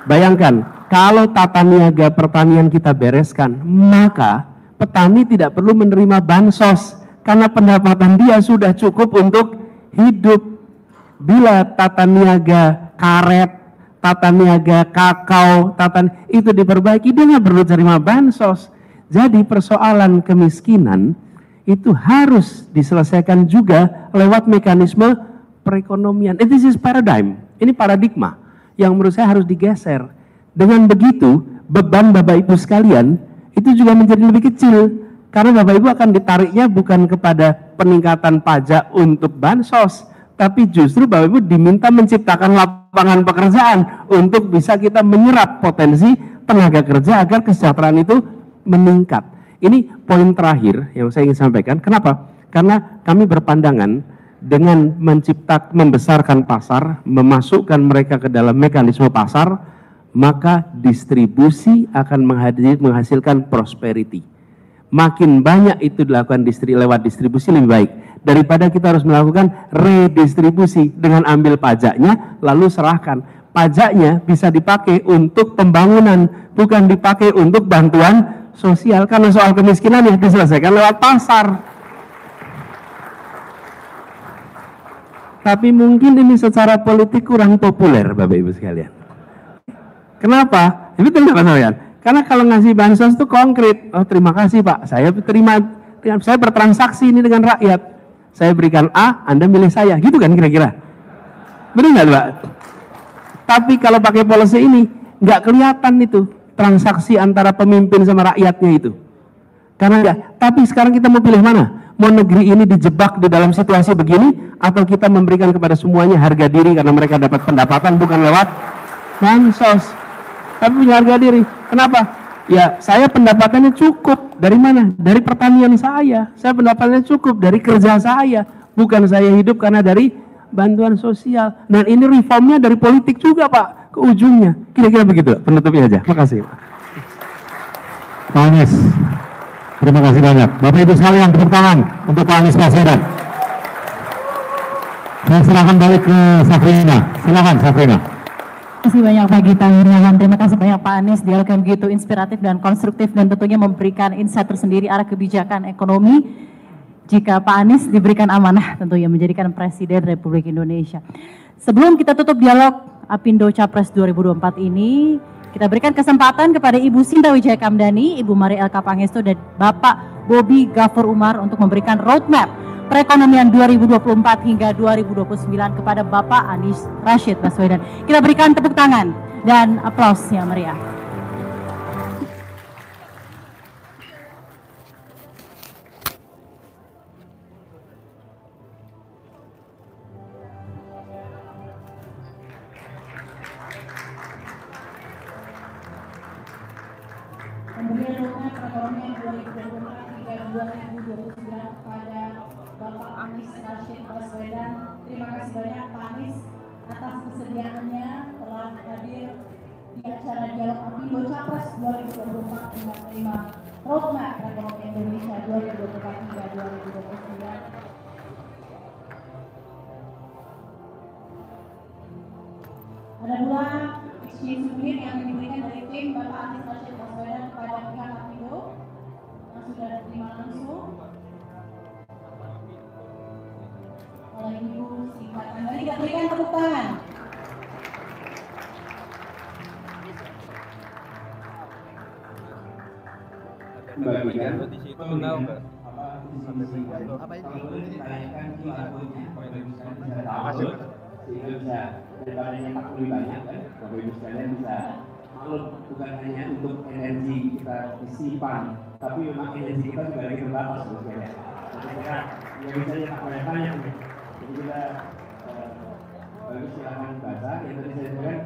bayangkan kalau tata niaga pertanian kita bereskan, maka petani tidak perlu menerima bansos karena pendapatan dia sudah cukup untuk hidup. Bila tata niaga karet, tata niaga kakao, itu diperbaiki, dia nggak perlu terima bansos. Jadi persoalan kemiskinan itu harus diselesaikan juga lewat mekanisme perekonomian. This is paradigm, ini paradigma yang menurut saya harus digeser. Dengan begitu, beban Bapak Ibu sekalian itu juga menjadi lebih kecil. Karena Bapak Ibu akan ditariknya bukan kepada peningkatan pajak untuk bansos, tapi justru Bapak Ibu diminta menciptakan lapangan pekerjaan untuk bisa kita menyerap potensi tenaga kerja agar kesejahteraan itu meningkat. Ini poin terakhir yang saya ingin sampaikan. Kenapa? Karena kami berpandangan dengan membesarkan pasar, memasukkan mereka ke dalam mekanisme pasar, maka distribusi akan menghasilkan prosperity. Makin banyak itu dilakukan lewat distribusi lebih baik daripada kita harus melakukan redistribusi dengan ambil pajaknya lalu serahkan. Pajaknya bisa dipakai untuk pembangunan, bukan dipakai untuk bantuan sosial, karena soal kemiskinan yang diselesaikan lewat pasar. Tapi mungkin ini secara politik kurang populer, Bapak Ibu sekalian. Kenapa? Itu betul Pak Sofian. Karena kalau ngasih bansos itu konkret. Oh, terima kasih Pak, saya bertransaksi ini dengan rakyat. Saya berikan A, Anda milih saya, gitu kan kira-kira? Benar nggak Pak? Tapi kalau pakai policy ini nggak kelihatan itu transaksi antara pemimpin sama rakyatnya itu. Karena ya, tapi sekarang kita mau pilih mana? Mau negeri ini dijebak di dalam situasi begini, atau kita memberikan kepada semuanya harga diri karena mereka dapat pendapatan bukan lewat bansos, tapi punya harga diri. Kenapa? Ya, saya pendapatannya cukup. Dari mana? Dari pertanian saya. Saya pendapatannya cukup dari kerja saya. Bukan saya hidup karena dari bantuan sosial. Dan ini reformnya dari politik juga Pak, ke ujungnya. Kira-kira begitu, penutupnya aja. Makasih. Pak Anies, terima kasih banyak. Bapak Ibu sekalian, tepuk tangan untuk Pak Anies Baswedan. Saya silakan balik ke Safrina. Silakan Safrina. Terima kasih banyak Pak Gita Wirjawan, terima kasih banyak Pak Anies, dialog yang begitu inspiratif dan konstruktif dan tentunya memberikan insight tersendiri arah kebijakan ekonomi jika Pak Anies diberikan amanah tentunya menjadikan Presiden Republik Indonesia. Sebelum kita tutup dialog Apindo Capres 2024 ini, kita berikan kesempatan kepada Ibu Sinta Wijaya Kamdani, Ibu Mari Elka Pangestu dan Bapak Bobi Gafur Umar untuk memberikan roadmap perekonomian 2024 hingga 2029 kepada Bapak Anies Rashid Baswedan. Kita berikan tepuk tangan dan aplaus yang meriah. Kemudian roadmap perekonomian 2024 hingga 2029 kepada Bapak Anies Rashid Baswedan. Terima kasih banyak Pak Anies atas kesediaannya telah hadir di acara dialog Apindo Capres 2024 dengan tema roadmap perekonomian Indonesia 2024 hingga 2029. Ada pula exchange unit yang diberikan dari tim Bapak Anies Rashid Baswedan kepada pihak Apindo yang sudah diterima langsung oleh Ibu Singkat. Mari kita berikan tepuk tangan. Membagikan di situ tahu nggak? Apa ini? Ditanyakan sehingga bisa daripada nyetak lebih banyak kan, Bapak Ibu sekalian bisa maklum, bukan hanya untuk energi kita disimpan, tapi memang energi kita juga lagi terbatas Bapak sekalian. Jadi kita nggak bisa nyetak banyak-banyak. Jadi kita bagus silakan baca. Yang tadi saya sebutkan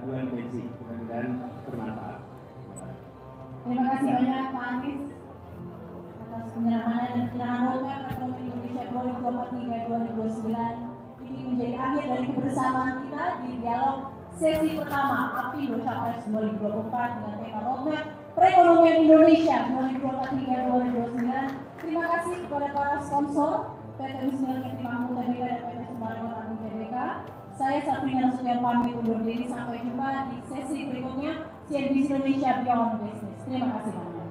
dua dimensi, mudah-mudahan bermanfaat. Terima kasih banyak Pak Anies atas penyerahan dan pencerahan roadmap ekonomi Indonesia 2024 hingga 2029. Ini menjadi akhir dari kebersamaan kita di dialog sesi pertama Apindo Capres 2024 dengan tema roadmap perekonomian Indonesia 2024 hingga 2029. Terima kasih kepada para sponsor PT Wismil Keti Mahmud Tbk dan PT Sumbawa Agung Tbk. Saya Safrina Nasution pamit undur diri, sampai jumpa di sesi berikutnya CNBC Indonesia Beyond Business. Terima kasih banyak.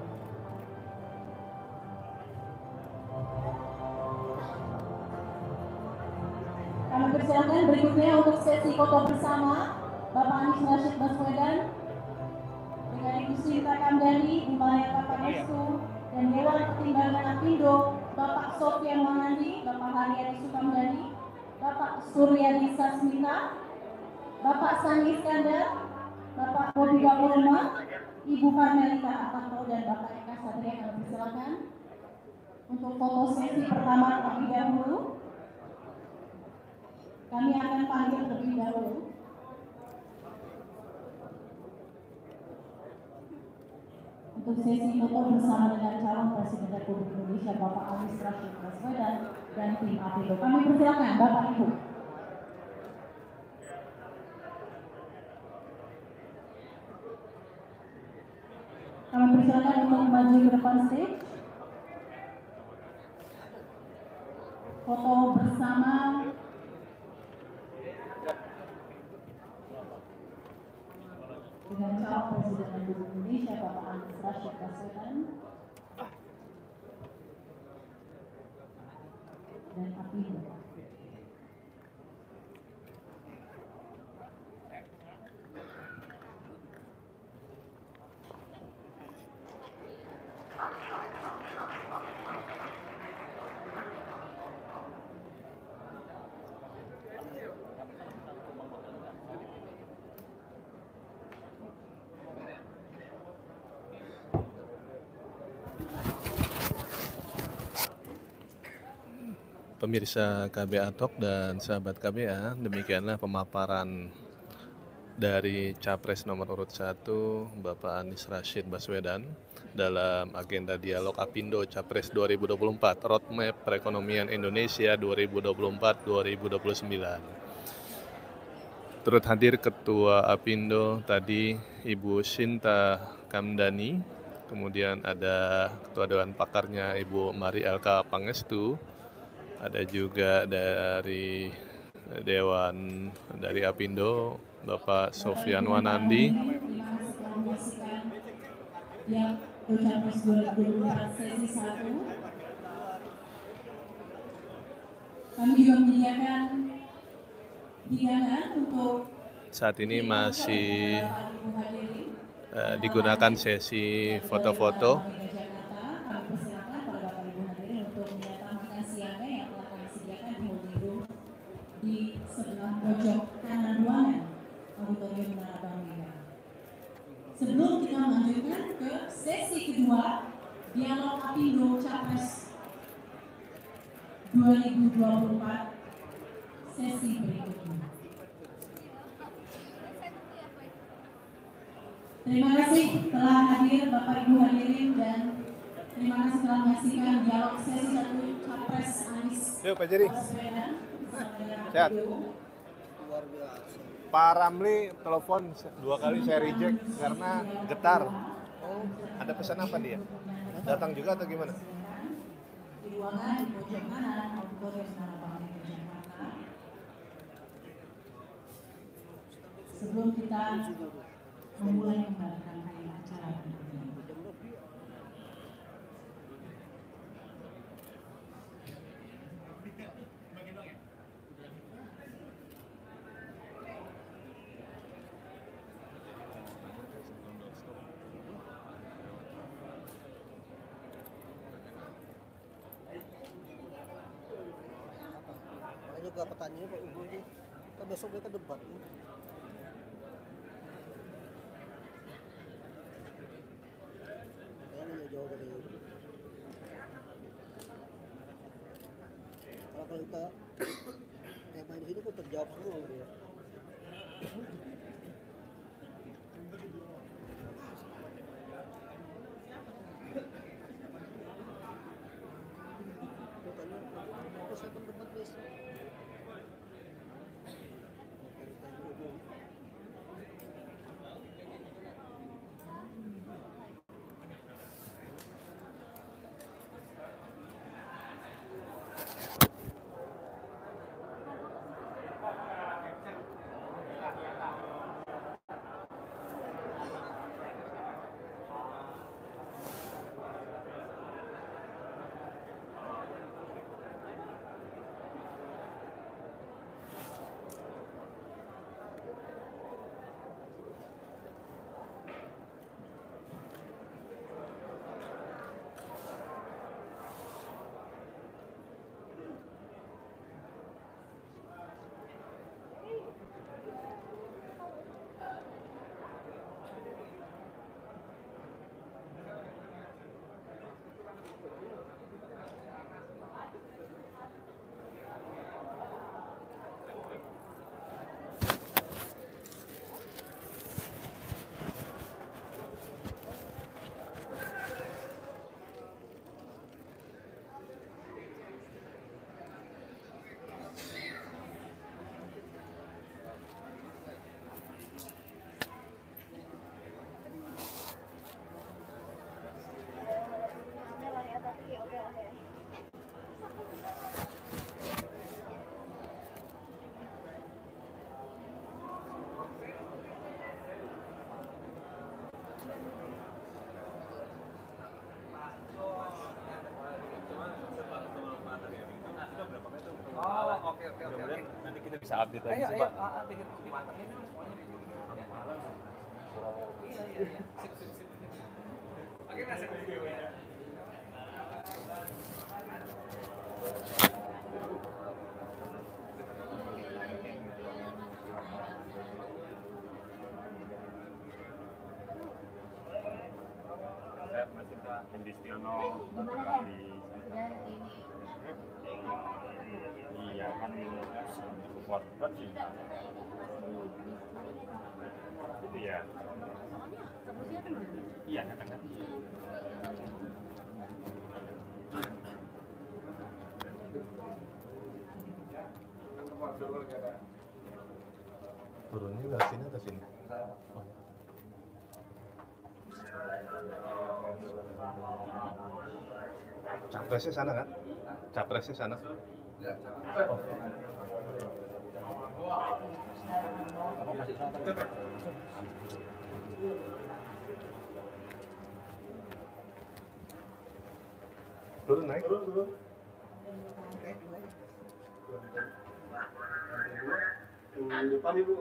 Kami persilakan berikutnya untuk sesi foto bersama Bapak Anies Rashid Baswedan dengan Ibu Sinta Kamdani, Bu Maria Papanestu, dan Dewan Pertimbangan Apindo, Bapak Sofian Manandi, Bapak Haryadi Sukamdani, Bapak Suryadi Sasmita, Bapak Sani Iskandar, Bapak Bobi Gapurma, Ibu Karmelita Atanto, dan Bapak Eka Satria. Kami persilakan untuk foto sesi pertama terlebih dahulu. Kami akan panggil terlebih dahulu. Untuk sesi foto bersama dengan calon Presiden Republik Indonesia Bapak Anies Rashid Baswedan dan tim Apindo. Kami persilakan Bapak Ibu. Kami persilakan untuk maju ke depan stage. Foto bersama dengan calon Presiden Republik Indonesia Bapak Anies Rashid Baswedan dan Apindo. Pemirsa KBA Talk dan sahabat KBA, demikianlah pemaparan dari Capres nomor urut 1 Bapak Anies Rashid Baswedan dalam agenda dialog Apindo Capres 2024 Roadmap Perekonomian Indonesia 2024-2029. Turut hadir Ketua Apindo tadi Ibu Sinta Kamdani, kemudian ada Ketua Dewan Pakarnya Ibu Mari Elka Pangestu, ada juga dari Dewan dari Apindo Bapak Sofian Wanandi. Kami juga menyediakan hidangan untuk saat ini masih digunakan sesi foto-foto. Di sebelah pojok kanan ruangan auditorium Menara Bank Mega. Sebelum kita melanjutkan ke sesi kedua dialog Apindo Capres 2024 sesi berikutnya. Terima kasih telah hadir Bapak Ibu hadirin dan terima kasih telah menyaksikan dialog sesi 1 Capres Anies Baswedan. Sehat. Pak Ramli telepon 2 kali saya reject karena getar. Oh, ada pesan apa dia? Datang juga atau gimana? Di ruangan di pojok kanan auditorium Menara Bank Mega Jakarta. Sebelum kita memulai kembali rangkaian acara berikutnya. Juga pertanyaannya Pak Ibu ini, kan besok mereka debat nih. Kayaknya jauh dari kalau kita tema di sini kok terjawab semua gitu ya. Mudah-mudahan nanti kita bisa update lagi sih Pak. Iya kan support sih. Iya. Iya kan. Turunnya nggak sini atau sini? Capresnya sana kan? Capresnya sana. Turun naik. Depan Ibu.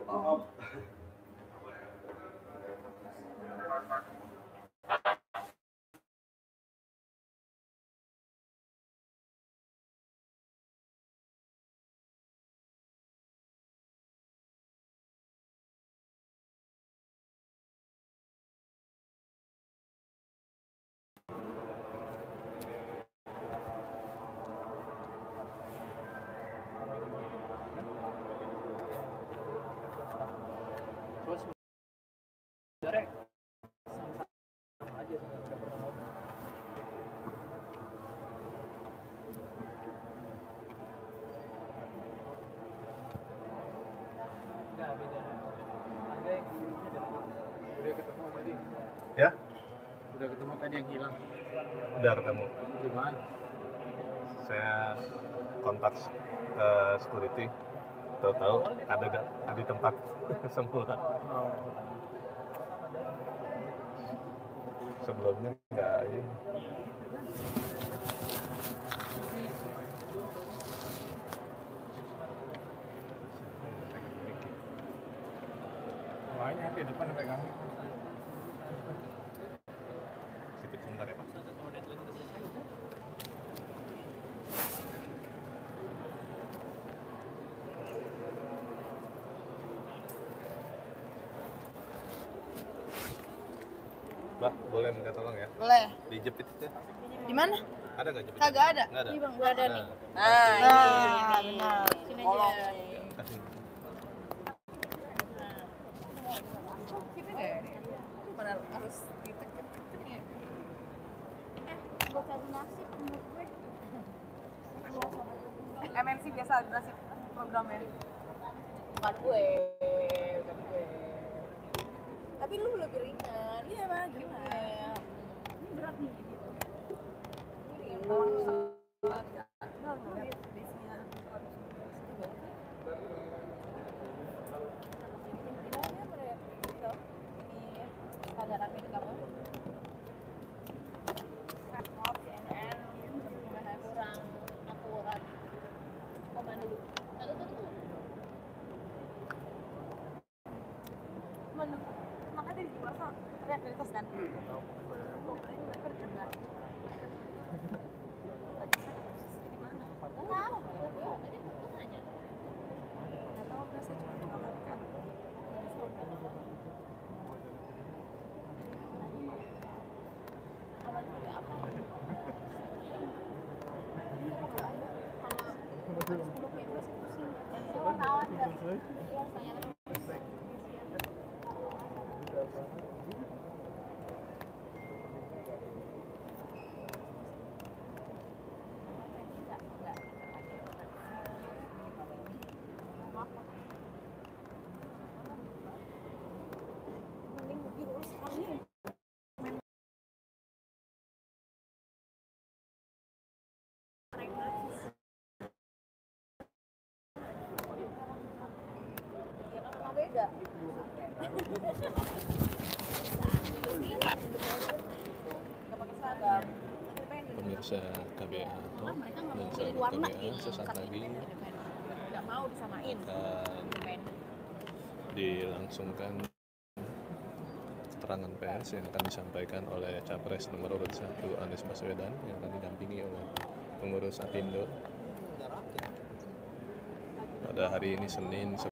Ya? Udah ketemu tadi yang hilang. Udah ketemu. Gimana? Saya kontak security. Tahu-tahu ada di tempat semula. Sebelumnya nggak ini. Banyak di depan pegang. Sebentar ya Pak. Mbak, boleh minta tolong ya? Boleh. Dijepit ya? Di mana? Ada nggak jepit? Kagak ada. Nggak ada. Ini Bang, nggak ada nih. Nah, Benar. Sini aja. kasih. Kita deh. Mana harus ditekan ya? Buat cari nasi menurut gue. MNC biasa nasib programnya. Bukan gue. Tapi lu lebih ringan. Iya Bang, gimana? Ini berat nih. Ini ringan. Makanya dari luar tuh realitas kan. Beda. Pemirsa KBA dan sahabat KBA, sesaat lagi mau disamain. akan dilangsungkan keterangan pers yang akan disampaikan oleh Capres nomor urut 1 Anies Baswedan yang akan didampingi oleh pengurus Apindo pada hari ini Senin